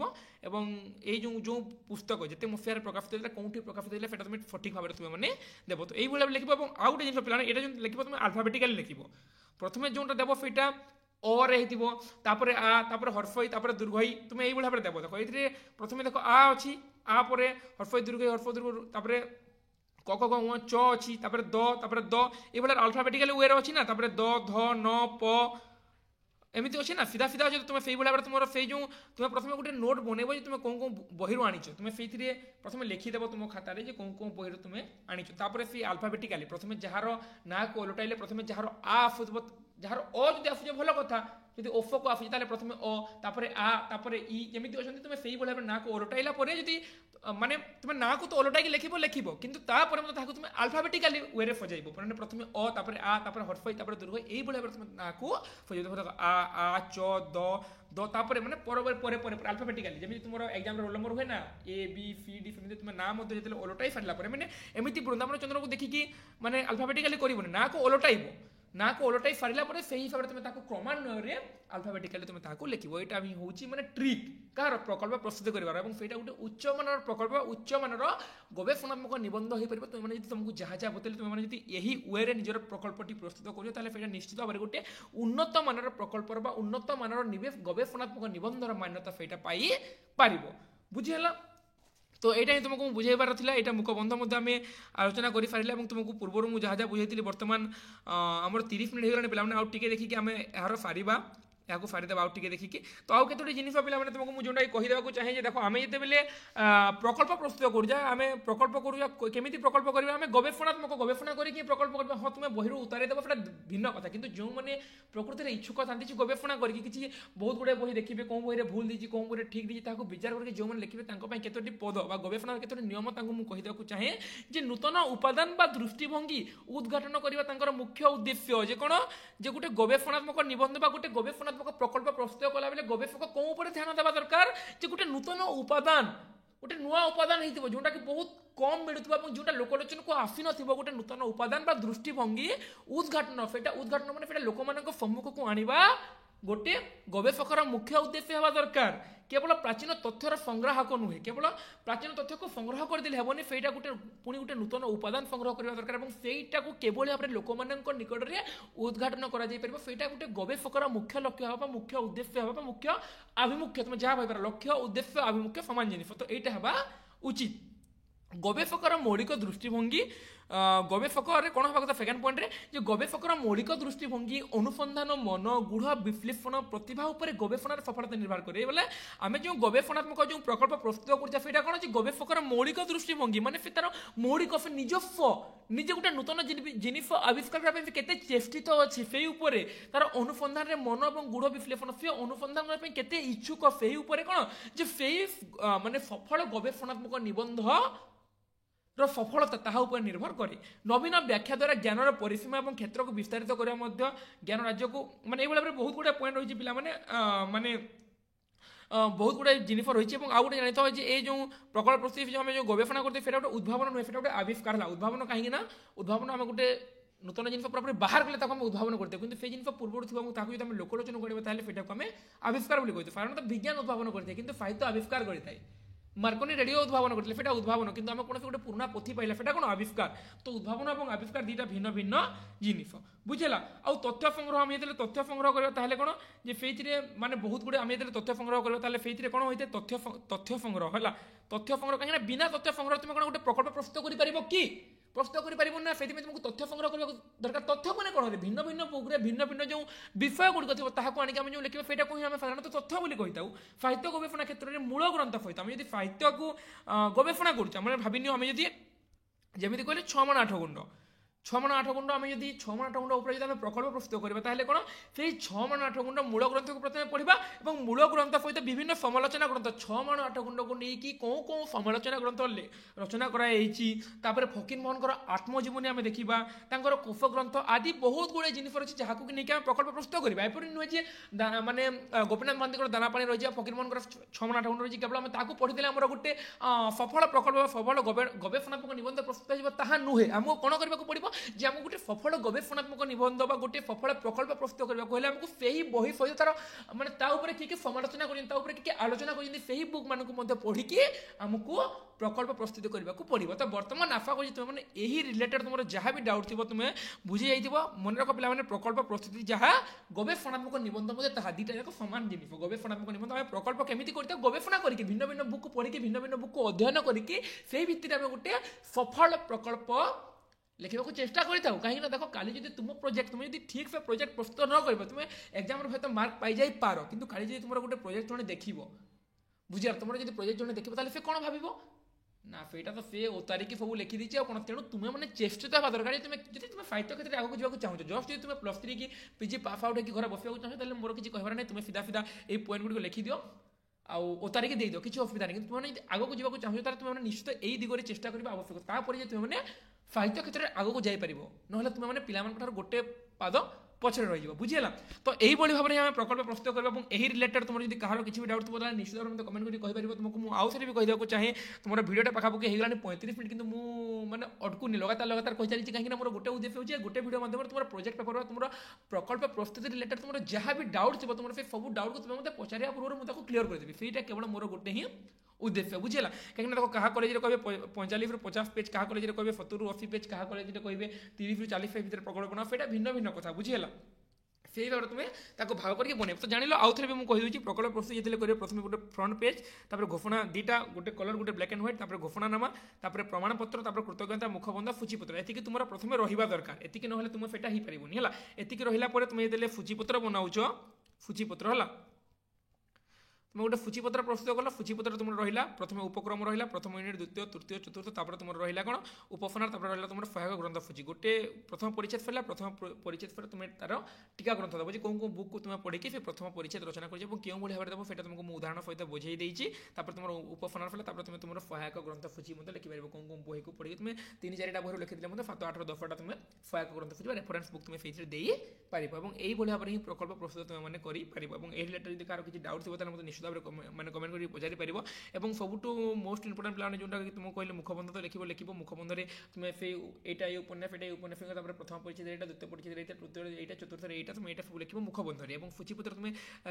ये जो पुस्तक जिते मसीह प्रकाशित होता कौटी प्रकाशित होता है तुम सठिक भाव में तुम मैंने देव तो यही लिख आउ गोटे जिन पे ये लिख तुम आल्फाबेटिकाली लिख प्रथम जोटा देव सेटा अरे आपर हर्फई दुर्घई तुम यही भाव में देव देख ये प्रथम देख आ अच्छी आपर हर्फई दुर्घई हर्फ दुर्घ क च अच्छी द ये अल्फाबेटिकाली वे अच्छी ना द ध न प एमती अच्छे ना सीधा सीधा अच्छे तुम से भाव में तुम से जो तुम प्रथम गोटे नोट बनइब तुम कौन कौन बही आनीच तुम से प्रथम लिखिदेव तुम खातार कौन कौन बही तुम आनीच से अल्फाबेटिकाली प्रथम जार ना को ओलटाइले प्रथम जार आ ଯାହାର ଅ ଯଦି ଆସୁଛି ଭଲ କଥା, ଯଦି ଓଫକୁ ଆସୁଛି ତାହେଲେ ପ୍ରଥମେ ଅ ତାପରେ ଆ ତାପରେ ଇ ଯେମିତି ଅଛନ୍ତି ତୁମେ ସେଇଭଳି ଭାବରେ ନାଁକୁ ଓଲଟାଇଲା ପରେ ଯଦି ମାନେ ତୁମେ ନାଁକୁ ତ ଓଲଟାଇକି ଲେଖିବ କିନ୍ତୁ ତାପରେ ମଧ୍ୟ ତାହାକୁ ତୁମେ ଆଲଫାବେଟିକାଲି ୱେରେ ସଜାଇବ, ମାନେ ପ୍ରଥମେ ଅ ତାପରେ ଆ ତାପରେ ହର୍ଫଇ ତାପରେ ଦୀର୍ଘ ଏଇଭଳି ଭାବରେ ତୁମେ ନାଁକୁ ସଜାଇବ। ଆ ଚ ଦ ତାପରେ ମାନେ ପରେ ଆଲଫାବେଟିକାଲି ଯେମିତି ତୁମର ଏକ୍ଜାମରେ ରୋଲ ନମ୍ବର ହୁଏ ନା ABCD, ସେମିତି ତୁମେ ନାଁ ମଧ୍ୟ ଯେତେବେଳେ ଓଲଟାଇ ସାରିଲା ପରେ ମାନେ ଏମିତି ବୃନ୍ଦାବନ ଚନ୍ଦ୍ରକୁ ଦେଖିକି ମାନେ ଆଲଫାବେଟିକାଲି କରିବନି, ନାଁକୁ ଓଲଟାଇବ, ନାଁକୁ ଓଲଟାଇ ସାରିଲା ପରେ ସେହି ହିସାବରେ ତୁମେ ତାକୁ କ୍ରମାନ୍ୱୟରେ ଆଲଫାବେଟିକାଲି ତୁମେ ତାହାକୁ ଲେଖିବ। ଏଇଟା ହିଁ ହେଉଛି ମାନେ ଟ୍ରିକ୍ କାହାର ପ୍ରକଳ୍ପ ପ୍ରସ୍ତୁତ କରିବାର, ଏବଂ ସେଇଟା ଗୋଟେ ଉଚ୍ଚମାନର ପ୍ରକଳ୍ପ ଉଚ୍ଚମାନର ଗବେଷଣାତ୍ମକ ନିବନ୍ଧ ହୋଇପାରିବ। ତୁମେମାନେ ଯଦି ତୁମକୁ ଯାହା ବତେଇଲେ ତୁମେମାନେ ଯଦି ଏହି ୱେରେ ନିଜର ପ୍ରକଳ୍ପଟି ପ୍ରସ୍ତୁତ କରୁଛ ତାହେଲେ ସେଇଟା ନିଶ୍ଚିତ ଭାବରେ ଗୋଟେ ଉନ୍ନତ ମାନର ପ୍ରକଳ୍ପର ବା ଉନ୍ନତ ମାନର ଗବେଷଣାତ୍ମକ ନିବନ୍ଧର ମାନ୍ୟତା ସେଇଟା ପାଇପାରିବ। ବୁଝିହେଲା? তো এইটা ହିଁ ତୁମକୁ ବୁଝାଇବାର ଥିଲା। ଏଇଟା ମୁଖ ବନ୍ଧ ମଧ୍ୟ ଆମେ ଆଲୋଚନା କରିସାରିଲେ ଏବଂ ତୁମକୁ ପୂର୍ବରୁ ମୁଁ ଯାହା ବୁଝାଇଥିଲି ବର୍ତ୍ତମାନ ଆମର 30 ମିନିଟ୍ ହେଇଗଲାଣି ପିଲାମାନେ, ଆଉ ଟିକେ ଦେଖିକି ଆମେ ଏହାର ସାରିବା, ଏହାକୁ ସାରିଦେବା ଆଉ ଟିକେ ଦେଖିକି। ତ ଆଉ କେତୋଟି ଜିନିଷ ପିଲାମାନେ ତୁମକୁ ମୁଁ ଯେଉଁଟା କହିଦେବାକୁ ଚାହେଁ ଯେ ଦେଖ ଆମେ ଯେତେବେଳେ ପ୍ରକଳ୍ପ ପ୍ରସ୍ତୁତ କରୁଛେ, ଆମେ ପ୍ରକଳ୍ପ କରୁଛେ କେମିତି ପ୍ରକଳ୍ପ କରିବା, ଆମେ ଗବେଷଣା କରିକି ପ୍ରକଳ୍ପ କରିବା। ହଁ ତୁମେ ବହିରୁ ଉତାରି ଦେବ ସେଟା ଭିନ୍ନ କଥା, କିନ୍ତୁ ଯେଉଁମାନେ ପ୍ରକୃତିରେ ଇଚ୍ଛୁକ ଥାନ୍ତି ସେ ଗବେଷଣା କରିକି କିଛି ବହୁତ ଗୁଡ଼ାଏ ବହି ଦେଖିବେ, କେଉଁ ବହିରେ ଭୁଲ ଦେଇଛି କେଉଁ ବହିରେ ଠିକ୍ ଦେଇଛି ତାହାକୁ ବିଚାର କରିକି ଯେଉଁମାନେ ଲେଖିବେ ତାଙ୍କ ପାଇଁ କେତୋଟି ପଦ ବା ଗବେଷଣାର କେତୋଟି ନିୟମ ତାଙ୍କୁ ମୁଁ କହିଦେବାକୁ ଚାହେଁ ଯେ ନୂତନ ଉପାଦାନ ବା ଦୃଷ୍ଟିଭଙ୍ଗୀ ଉଦ୍ଘାଟନ କରିବା ତାଙ୍କର ମୁଖ୍ୟ ଉଦ୍ଦେଶ୍ୟ। ଯେ କ'ଣ, ଯେ ଗୋଟେ ଗବେଷଣାତ୍ମକ ନିବନ୍ଧ ବା ଗୋଟେ ଗବେଷଣାତ୍ମକ ପ୍ରକଳ୍ପ ପ୍ରସ୍ତୁତ କଲାବେଳେ ଗବେଷକ କେଉଁ ଉପରେ ଧ୍ୟାନ ଦେବା ଦରକାର, ଯେ ଗୋଟେ ନୂତନ ଉପାଦାନ, ଗୋଟେ ନୂଆ ଉପାଦାନ ହେଇଥିବ ଯେଉଁଟାକି ବହୁତ କମ୍ ମିଳୁଥିବ ଏବଂ ଯେଉଁଟା ଲୋକଲୋଚନକୁ ଆସିନଥିବ, ଗୋଟେ ନୂତନ ଉପାଦାନ ବା ଦୃଷ୍ଟିଭଙ୍ଗୀ ଉଦ୍ଘାଟନ, ସେଇଟା ଉଦ୍ଘାଟନ ମାନେ ସେଇଟା ଲୋକମାନଙ୍କ ସମ୍ମୁଖକୁ ଆଣିବା ଗୋଟେ ଗବେଷକର ମୁଖ୍ୟ ଉଦ୍ଦେଶ୍ୟ ହେବା ଦରକାର। କେବଳ ପ୍ରାଚୀନ ତଥ୍ୟର ସଂଗ୍ରାହକ ନୁହେଁ, କେବଳ ପ୍ରାଚୀନ ତଥ୍ୟକୁ ସଂଗ୍ରହ କରିଦେଲେ ହେବନି, ସେଇଟା ପୁଣି ଗୋଟେ ନୂତନ ଉପାଦାନ ସଂଗ୍ରହ କରିବା ଦରକାର ଏବଂ ସେଇଟାକୁ କିଭଳି ଭାବରେ ଲୋକମାନଙ୍କ ନିକଟରେ ଉଦ୍ଘାଟନ କରାଯାଇପାରିବ ସେଇଟା ଗୋଟେ ଗବେଷକର ମୁଖ୍ୟ ଲକ୍ଷ୍ୟ ହେବା ବା ମୁଖ୍ୟ ଉଦ୍ଦେଶ୍ୟ ହେବା ବା ମୁଖ୍ୟ ଆଭିମୁଖ୍ୟ, ତୁମେ ଯାହା ଭାବିପାର ଲକ୍ଷ୍ୟ ଉଦ୍ଦେଶ୍ୟ ଆଭିମୁଖ୍ୟ ସମାନ ଜିନିଷ, ତ ଏଇଟା ହେବା ଉଚିତ। ଗବେଷକର ମୌଳିକ ଦୃଷ୍ଟିଭଙ୍ଗୀ, ଗବେଷକରେ କ'ଣ ହେବା କଥା ସେକେଣ୍ଡ ପଏଣ୍ଟରେ, ଯେ ଗବେଷକର ମୌଳିକ ଦୃଷ୍ଟିଭଙ୍ଗୀ ଅନୁସନ୍ଧାନ ମନ ଗୂଢ଼ বিশ্লেষণ ପ୍ରତିଭା ଉପରେ ଗବେଷଣାର ସଫଳତା ନିର୍ଭର କରେ। ବୋଲେ ଆମେ ଯେଉଁ ଗବେଷଣାତ୍ମକ ଯେଉଁ ପ୍ରକଳ୍ପ ପ୍ରସ୍ତୁତ କରୁଛେ ସେଇଟା କ'ଣ, ଯେ ଗବେଷକର ମୌଳିକ ଦୃଷ୍ଟିଭଙ୍ଗୀ ମାନେ ସେ ତାର ମୌଳିକ ସେ ନିଜେ ଗୋଟେ ନୂତନ ଜିନିଷ ଆବିଷ୍କାର କରିବା ପାଇଁ ସେ କେତେ ଚେଷ୍ଟିତ ଅଛି ସେଇ ଉପରେ, ତାର ଅନୁସନ୍ଧାନରେ ମନ ଏବଂ ଗୂଢ଼ বিশ্লেষণ, ସେ ଅନୁସନ୍ଧାନ କରିବା ପାଇଁ କେତେ ଇଚ୍ଛୁକ ସେଇ ଉପରେ କ'ଣ, ଯେ ସେଇ ମାନେ ସଫଳ ଗବେଷଣାତ୍ମକ ନିବନ୍ଧ ସଫଳତା ତାହା ଉପରେ ନିର୍ଭର କରେ। ନବୀନ ବ୍ୟାଖ୍ୟା ଦ୍ୱାରା ଜ୍ଞାନର ପରିସୀମା ଏବଂ କ୍ଷେତ୍ରକୁ ବିସ୍ତାରିତ କରିବା ମଧ୍ୟ ଜ୍ଞାନ ରାଜ୍ୟକୁ, ମାନେ ଏଇଭଳି ଭାବରେ ବହୁତ ଗୁଡ଼ାଏ ପଏଣ୍ଟ ରହିଛି ପିଲାମାନେ, ମାନେ ବହୁତ ଗୁଡ଼ାଏ ଜିନିଷ ରହିଛି। ଏବଂ ଆଉ ଗୋଟେ ଜାଣିଥାଉ ଯେ ଏଇ ଯେଉଁ ପ୍ରକଳ୍ପ ପ୍ରସ୍ତୁତି ଆମେ ଯେଉଁ ଗବେଷଣା କରୁଛେ ସେଇଟା ଗୋଟେ ଉଦ୍ଭାବନ ନୁହେଁ, ସେଇଟା ଗୋଟେ ଆବିଷ୍କାର ହେଲା। ଉଦ୍ଭାବନ କାହିଁକି ନା ଉଦ୍ଭାବନ ଆମେ ଗୋଟେ ନୂତନ ଜିନିଷ ପୁରାପୁରି ବାହାର କଲେ ତାକୁ ଆମେ ଉଦ୍ଭାବନ କରିଥାଉ, କିନ୍ତୁ ସେଇ ଜିନିଷ ପୂର୍ବରୁ ଥିବା ଏବଂ ତାକୁ ଯଦି ଆମେ ଲୋକଲୋଚନ କରିବା ତାହେଲେ ସେଇଟାକୁ ଆମେ ଆବିଷ୍କାର ବୋଲି କହିଥାଉ। ସାଧାରଣତଃ ବିଜ୍ଞାନ ଉଦ୍ଭାବନ କରିଥାଏ କିନ୍ତୁ ସାହିତ୍ୟ ଆବିଷ୍କାର କରିଥାଏ। ମାର୍କୋନି ରେଡ଼ିଓ ଉଦ୍ଭାବନ କରିଥିଲେ সেটা উদ্ভাবন, কিন্তু আমি কোনসি গোটে পুরোনা পোথি পাইলা সেটা কোন আবিষ্কার। তো উদ্ভাবন এবং আবিষ্কার দুইটা ভিন্ন ভিন্ন জিনিস, বুঝলা। আর তথ্য সংগ্রহ আমি যেতে তথ্য সংগ্রহ করা তাহলে কোন, যে সেইথিরে মানে বহুত গুড়ে আমি যেতে তথ্য সংগ্রহ করা তাহলে সেইথিরে কোন হইতে তথ্য সংগ্রহ হলা। তথ্য সংগ্রহ কাহিଁକି বিনা তথ্য সংগ্রহ তুমি কোন গোটে প্রকল্প প্রস্তুত করে পারিব কি, প্রস্তুত করে পারিব না, সেইথিପାଇଁ তোমাকে তথ্য সংগ্রহ করা দরকার। তথ্য মানে কোন ভিন্ন ভিন্ন বুকরে ভিন্ন ভিন্ন যে বিষয় গুড়িক থিব তাহাকু আনিকি আমি যে লিখিবা সেটাকু হি আমি সাধারণতঃ তথ্য বলি কইতাউ। সাহিত্য গবেষণা ক্ষেত্রে মূল গ্রন্থ সহিত আমি যদি সাহিত্যকু গবেষণা করছে মানে ভাবিনিও আমি যদি যেমিতি কইলে 6 মান 8 গুণ্ড 6 মান 8 গুণ্ড আমি যদি 6 মান 8 গুণ্ড উপরে যদি আমি প্রকল্প প্রস্তুত করিবা তাহলে কোন সেই 6 মান 8 গুণ্ড মূল গ্রন্থকু প্রথমে পড়িবা এবং মূল গ্রন্থ সহিত বিভিন্ন সমালোচনা গ্রন্থ 6 মান 8 গুণ্ডকু নেইকি কোন সমালোচনা গ্রন্থ রচনা করা হয়েছি, তারপরে ফকির মোহনଙ୍କର আত্মজীবনী আমি দেখিবা, তাঙ্কর কোষ গ্রন্থ আদি বহুত গুড়ে জিনিস রয়েছে যাহাকু নেইকি আমি প্রকল্প প্রস্তুত করিবা। এপরি নুহে যে মানে গোপীনাথ মহান্তিଙ୍କର দানা পানি রয়েছে, ফকির মোহনଙ୍କର 6 মান 8 গুণ্ড রয়েছে, কেবল আমি তাকে পড়িদেলে আমার গোটে সফল প্রকল্প সফল গবেষণাত্মক নিবন্ধ প্রস্তুত হয়ে তাহা নুহে। আমি কোণ করা পড়ব যে আমি গোটে সফল গবেষণাত্মক নিবন্ধ বা গোটে সফল প্রকল্প প্রস্তুত করা হলে আমি সেই বহি সহিত তার মানে তা উপরে কি সমালোচনা করছেন, তা উপরে কি আলোচনা করছেন, সেই বুক মানুষ পড়িকি আমি প্রকল্প প্রস্তুত করা পড়ব। তো বর্তমান আশা করছি তুমি মানে এই রিলেটেড তোমার যা বি ডাউট থাকবে তুমি বুঝি যাই মনে রাখ পিলা মানে প্রকল্প প্রস্তুতি যা গবেষণাত্মক নিবন্ধ মধ্যে তাহা দুইটা যাক সমান জিনিস। গবেষণাত্মক নিবন্ধ আমি প্রকল্প কেমিতি করতে গবেষণা করি ভিন্ন ভিন্ন বুক পড়ি ভিন্ন ভিন্ন বুক অধ্যয়ন করি সেই ভিত্তিতে আমি গোটে সফল প্রকল্প লেখিବାକୁ চেষ্টা করে থাও। কাহিঁকি না দেখো কালি যদি তুম প্রোজেক্ট তুমি যদি ঠিক সে প্রোজেক্ট প্রস্তুত ন করবে তুমি এক্সামে হয়তো মার্ক পাই যাই পার, কিন্তু কালি যদি তোমার গোটে প্রোজেক্ট জনে দেখব বুঝিবার তোমার যদি প্রোজেক্ট জনে দেখব তাহলে সে কোণ ভাবিব ନା ସେଇଟା ତ ସେ ଓତାରିକି ସବୁ ଲେଖିଦେଇଛି ଆଉ କ'ଣ, ତେଣୁ ତୁମେ ମାନେ ଚେଷ୍ଟିତ ହେବା ଦରକାର ଯଦି ତୁମେ ସାହିତ୍ୟ କ୍ଷେତ୍ରରେ ଆଗକୁ ଯିବାକୁ ଚାହୁଁଛ, ଜଷ୍ଟ ଯଦି ତୁମେ +3 କି ପିଜି ପାସ୍ ଆଉଟ୍ ହେଇକି ଘରେ ବସିବାକୁ ଚାହୁଁଛ, ତାହେଲେ ମୋର କିଛି କହିବାର ନାହିଁ, ତୁମେ ସିଧା ସିଧା ଏଇ ପଏଣ୍ଟ ଗୁଡ଼ିକ ଲେଖିଦିଅ ଆଉ ଓତାରିକି ଦେଇଦିଅ, କିଛି ଅସୁବିଧା ନାହିଁ। କିନ୍ତୁ ତୁମେ ଯଦି ଆଗକୁ ଯିବାକୁ ଚାହୁଁଛ ତାହେଲେ ତୁମେ ନିଶ୍ଚିତ ଏଇ ଦିଗରେ ଚେଷ୍ଟା କରିବା ଆବଶ୍ୟକ, ତାପରେ ଯେ ତୁମେ ସାହିତ୍ୟ କ୍ଷେତ୍ରରେ ଆଗକୁ ଯାଇପାରିବ, ନହେଲେ ତୁମେ ପିଲାମାନଙ୍କ ଠାରୁ ଗୋଟେ ପାଦ ପଛରେ ରହିଯିବ, ବୁଝିହେଲା। ତ এইভাবে ভাবে আমি প্রকল্প প্রস্তুত করবো এবং এই রিলেটেড তোমার যদি কাহার কিছু ডাউট থাকবে তাহলে নিশ্চিত ভাবে মতো কমেন্ট করে কইপারিব। তোমাকে মু আউ থরে বি কইদেବାକୁ চাহে, তোমার ভিডিওটা পাখাপাখি হয়ে 35 মিনিট, কিন্তু মু মানে অটকুনি লাগাতার কই চালিছি, কাহিঁকি না মোর গোটে উদ্দেশ্য হচ্ছে গোটে ভিডিও মাধ্যমে তোমার প্রজেক্ট পেপর বা তোমার প্রকল্প প্রস্তুতি রিলেটেড তোমার যাহা বি ডাউট থাকবে তোমার সেই সব ডাউটকে তুমি মতো পচারিয়া পূর্ব মু তাকে ক্লিয়ার করে দেবি, সেইটা কেবল মোর গোটে হি উদ্দেশ্য, বুঝিলা। কাহিঁকি না দেখো কাহা কলেজে কবে 45 ରୁ 50 পেজ, কাহা কলেজে কবে 70 ରୁ 80 পেজ, কাহা কলেজে কবে 30 ରୁ 40 পেজ ভিতরে প্রকল্প বনাও, সেটা ভিন্ন ভিন্ন কথা, বুঝিলা। সেই ভাবে তুমি তাকে ভাগ করি বনাইব। তো জানিল আউ থরে মু কই দউছি প্রকল্প প্রস্তুতি যেতে করে প্রথমে গোটে ফ্রন্ট পেজ, তারপরে ঘোষণা দুইটা, গোটে কলর গোটে ব্ল্যাক এন্ড হোয়াইট, তারপরে ঘোষণানামা, তারপরে প্রমাণপত্র, তারপরে কৃতজ্ঞতা মুখবন্ধ সূচীপত্র, এতিকি তোমার প্রথমে রহিবা দরকার। এতিকি নহলে তুমি সেটা হই পারিবনি, হলা। এতিকি রহিলা পরে তুমি যেতে সূচীপত্র বনাউছ, সূচীপত্র হলা, তুমি গোটে সূচীপত্র প্রস্তুত কল। সূচীপত্র তোমার রহিলা প্রথমে উপক্রম রহিলা, প্রথম ইউনিট, দ্বিতীয়, তৃতীয়, চতুর্থ, তারপরে তোমার রহিলা কোণ উপফনার, তারপরে রহিলা তোমার সহায়ক গ্রন্থ সূচী। গোটে প্রথম পরিচ্ছেদ ফেলা, প্রথম পরিচ্ছেদ ফেলে তুমি তার টিকা গ্রন্থ দেবো, যে কেউ বুক তুমি পড়িকি সে প্রথম পরিচ্ছেদ রচনা করছে এবং কেউ ভাবে দেবো সেটা তোমাকে উদাহরণ সহিত বুঝাই দিয়েছি। তারপরে তোমার উপফনার ফেলে, তারপরে তুমি তোমার সহায়ক গ্রন্থ সূচী মধ্যে লিখিপার, কেউ বইকে পড়িকি তুমি 3-4টা বই লিখিলে মধ্যে 7, 8, 10টা তুমি সহায়ক গ্রন্থ সূচী বা রেফরেন্স বুক তুমি সেইথে দিয়ে পারিব এবং এইভাবে ভাবে হি প্রকল্প প্রস্তুত তুমি মানে করি পারিব। এবং এই রিলেটেড যদি কারো কিছু ডাউট থাকবে তাহলে মতো নিশ্চিত ভাবে মানে কমেন্ট করে পচারি পারিব। এবং সবুঠু মোস্ট ইম্পর্টান্ট প্লান যেটা তুমি কহিলে মুখবন্ধ তো লিখিব, মুখবন্ধরে তুমি সেই এইটা এই উপন্যাস, এটা এই উপন্যাস, তারপরে প্রথম পরিচ্ছেদ এইটা, দ্বিতীয় পরিচ্ছেদ এইটা, তৃতীয় এইটা, চতুর্থ এইটা, তুমি এটা সব লিখিব মুখবন্ধরে। এবং সূচীপত্র তুমি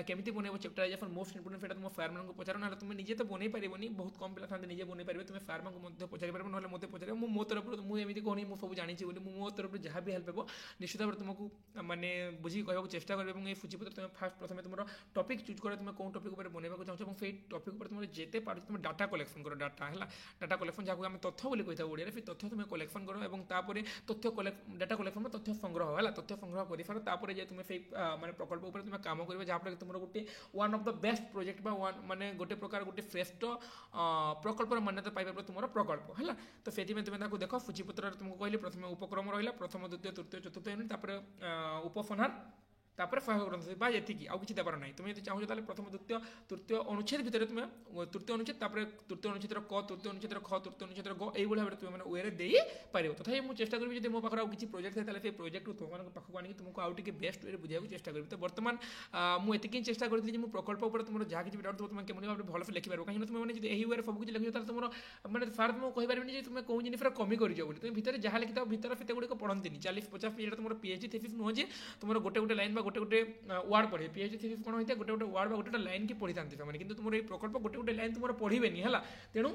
কেমিতি বনাইব চ্যাপ্টারাইজেসন মোস্ট ইম্পর্টান্ট, সেটা তুমি ফায়ারম্যানকে পচার, না তুমি নিজে তো বনাই পারিবনি, বহুত কম পিলা থাকে নিজে বনাই পারিবে, তুমি ফায়ারম্যানকে মধ্যে পচারি পারিব, নহলে মতো পচারিব। মো তরফରୁ মু এমিতি কহনি মু সব জানিছি বলে, মো তরফରୁ যাহা বি হেল্প হব নিশ্চিত ভাবে তোমাকে মানে বুঝি কহবাকে চেষ্টা করবে। এবং এই সূচীপত্র তুমি ফার্স্ট প্রথমে তোমার টপিক চুজ করে তুমি কোন টপিক উপরে বনাইবাকে চাহুছ এবং সেই টপিক উপরে তুমি যেতে পারো তুমি ডাটা কলেকশন করো, ডাটা হল ডাটা কলেকশন যাকে আমি তথ্য বলে কইথাও ওড়িয়ারে, সেই তথ্য তুমি কলেকশন করো এবং তারপরে তথ্য ডাটা কলেকশন বা তথ্য সংগ্রহ হল, তথ্য সংগ্রহ করে সার তারপরে যে তুমি সেই মানে প্রকল্প উপরে তুমি কাম করবে, যাফলে তোমার গোটে one of the best project বা ওয়ান মানে গোটে প্রকার গোটে শ্রেষ্ঠ প্রকল্পর মান্যতা পাইবার তোমার প্রকল্প হল। তো সেইপাই তুমি তাকে দেখ সূচীপত্রে তুমি কহিলি প্রথমে উপক্রম রহিলা, প্রথম, দ্বিতীয়, তৃতীয়, চতুর্থ ইউনিট, তারপরে উপফনার, তারপরে সহায়ক গ্রন্থ বা এতিকি আউ কিছু দেবার নাই। তুমি যদি চাহুছ তাহলে প্রথম, দ্বিতীয়, তৃতীয় অনুচ্ছেদ ভিতরে তুমি তৃতীয় অনুচ্ছেদ, তারপরে তৃতীয় অনুচ্ছেদের ক, তৃতীয় অনুচ্ছেদের খ, তৃতীয় অনুচ্ছেদের গ, এইভাবে ভাবে তুমি মানে ওয়ে দেই পারিব। তথাপি মু চেষ্টা করবি যদি মো পাখে আউ কিছু প্রজেক্ট থাকে তাহলে সেই প্রজেক্ট তোমার পাখক আনি তোমাকে আউ টিকে বেস্ট ওয়ে বুঝাইବାକୁ চেষ্টা করবি। তো বর্তমান মু এতিকি চেষ্টা করছি যে মু প্রকল্প উপরে তোমার যা কিছু ডাউট থাকবে তুমি কেমন ভাবে ভালসে লিখিপারো, কাহিঁকি তুমি মানে যদি এই ওয়ে সব কিছু লিখিছ তাহলে তোমার মানে ফার তুমি কইপারিবনি যে তুমি কোন জিনিসটা কমি করিছ বলি। তুমি ভিতরে যাহা লিখিথাও ভিতরে সেটা গুড়িক পড়ন্তিনি 40-50 পেজ তোমার পিএইচডি থিসিস নুহ যে তোমার গোটে গোটে লাইন বা গোটে গোটে ওয়ার্ড পড়ে। পিএইচডি থিসিস কোন হইতে গোটে গোটে ওয়ার্ড বা গোটে লাইন কি পড়ি থাকতে মানে, কিন্তু তোমার এই প্রকল্প গোটে গোটে লাইন তোমার পড়িবেনি হলা। তেণু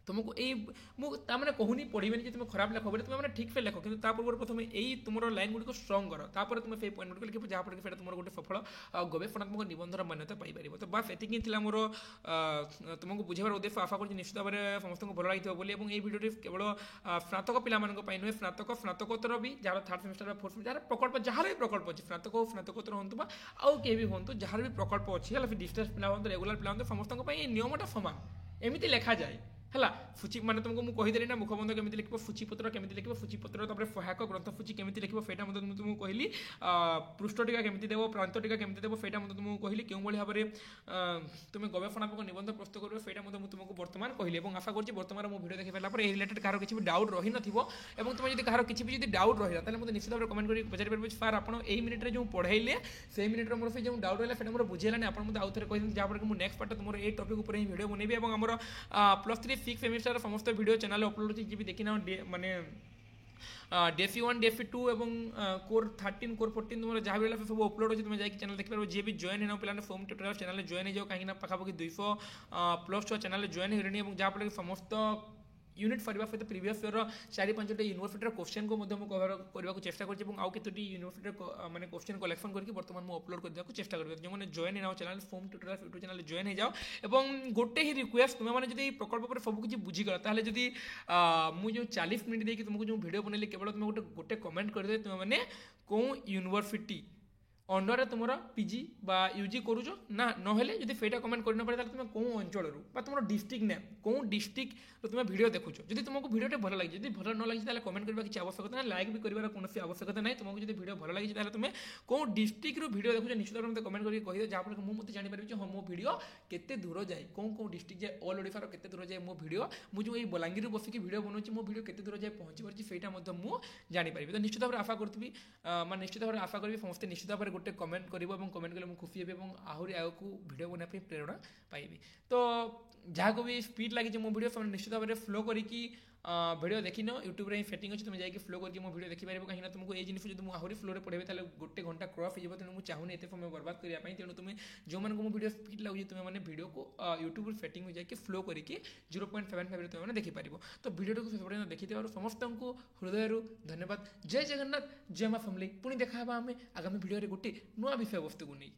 तुमको ये कहूनी पढ़े कि तुम खराब लेख बोले तुम ठीक से लेख, कि पूर्व प्रथम यही तुम लाइन गुड़ी स्ट्रंग कर, तापर तुम से पॉइंट गुड़ी लिख जहाँफल कि तुम गोटे सफल गवेषणात्मक निबंधर मान्यता पाइपर। तो बास एतिक मोर तुमको बुझेबार उद्देश्य, आशा कर निश्चित भाव में समस्त भल लगी बोली। और ये भिडियो केवल स्नातक पिला नुहे, स्नातकोत्तर भी जहाँ थर्ड सेमिस्टर फोर्थ सेमिस्टर जहाँ प्रकल्प जहाँ भी प्रकल्प अच्छे स्नातक हो स्नातकोत्तर हूँ आउ किए भी हूँ जहाँ भी प्रकल्प अच्छी डिस्टेंस पिला हूँ रेगुलर पिला हूँ समस्त नियमटा सामान एमती लेखा जाए है सूची माने तुमको मुझे कहीदेली ना मुखबंध केमी लिख सूचीपत्र केमी लिख सूचीपत्र सहायक ग्रंथ सूची केमी लिख सेटा तुमको कहली पृष्ठ टीका केमी देव प्रांत टीका केमी देव सेटा तुमको कहली क्यों भाव में तुम गवेषणात्मक निबंध प्रस्तुत कर सेटा तुमको बर्तमान कहली। और आशा करुँच बर्तमान मो भिडियो देखी पारा रिलेटेड कहार किसी भी डाउट रही नथिबो एवं तुम यदि कहार किसी भी यदि डाउट रही ताले मते निश्चित भाव कमेंट कर पचारि पारबे सर आपण एई मिनिट रे जो पढ़ाइले से मिनिट रे मोर से जो डाउट रहला सेटा मोर बुझेलानी आपण मते आउथरे कहि दिन जहाँ पर मु नेक्स्ट पार्ट तुमर ए टॉपिक ऊपर ही वीडियो बनेबी। और हमर +3 6 सेमिस्टर समस्त वीडियो चैनल अपलोड होची जे भी देखि ना माने डेफी 1 डेफी 2 एवं कोर 13 कोर 14 तुम जहाँ भी सब अपलोड होची तुम जाकि चैनल देखि पारो। जे भी जॉइन हेना पिलाने फोम ट्यूटोरियल चैनल जॉइन हो जाओ कहीं ना पाखापाखि 200+ चैनल जॉइन होनी और जहाँ फल समस्त यूनिट सरिया सहित प्रीवियस ईयर 4-5टी यूनिवर्सिटी क्वेश्चन को कवर करने चेष्टा कर यूनिवर्सिटी माने क्वेश्चन कलेक्शन करके बर्तमान मुझे अपलोड करने चेष्टा करेंगे। जो मैंने जॉइन हो channel foam tutorial YouTube channel join हो जाओ और गोटे ही रिक्वेस्ट तुम मैंने जब प्रकल्प पर सब किसी बुझीगल ताले जदि मुझे 40 मिनट देखिए तुमको जो वीडियो बनैली केवल तुम गोटे कमेंट करदे तुम मैंने कौन यूनिवर्सिटी अंडर तुम पीजी बा यूजी करूच ना नहेले जब फेटा कमेंट कर पारे तुम कौ अंचल तुम डिस्ट्रिक्ट नेम कौ डिस्ट्रिक्ट तुम भिडियो देखुच जब तुमको भिडियोटे भल लगे जब भल न लगे कमेंट करने की आवश्यकता ना लाइक भी कर कौन आवश्यकता ना तुमको जब भिडियो भल लगे तुम कौ डिस्ट्रिक्ट भिडियो देखुच निश्चित भाव में कमेंट करके कही जहाँफल मुझे जानीपारि हाँ मो भिडियो केते दूर जाए कौ डिस्ट्रिक्ट जाए ऑल ओडिशार केते दूर जाए मो भिडियो मुझे ये बलांगीर बसिक भिडियो बनाऊँ मो भिडियो केते दूर जाए पहुँची पार्टी से मुझे जानीपारि तो निश्चित भाव में आशा करी निश्चित भाव में आशा करी समस्त निश्चित भाव में गोटे कमेंट कर कमेंट कले खुशी हे आहरी आगे भिडियो बनाई प्रेरणा पाइबी तो जहाँ को भी स्पीड लगी मो भिडियो निश्चित भाव में फ्लो करके भिडियो देखिन यूट्यूब रे सेटिंग अच्छी तुम जाकि फ्लो करके मो भिडियो देखिपार कहीं तुमको ये जिनिस जो मुझे फ्लो पढ़े ताले गोटे घंटा क्रॉप हो तेणु मुझे चाहूनी एत समय बर्बाद करने तेणु तुम जो मैंने मो भिडियो स्पीड लगे तुम मैंने भिडियो को यूट्यूब सेटिंग में जाकि फ्लो करके 0.75 तुम देखिपार तो भिडियो को देखी समस्त को हृदय धन्यवाद जय जगन्नाथ जय माँ फैमिली पुणी देखा आम आगामी भिडियो गोटे नुआ विषय वस्तु को नहीं।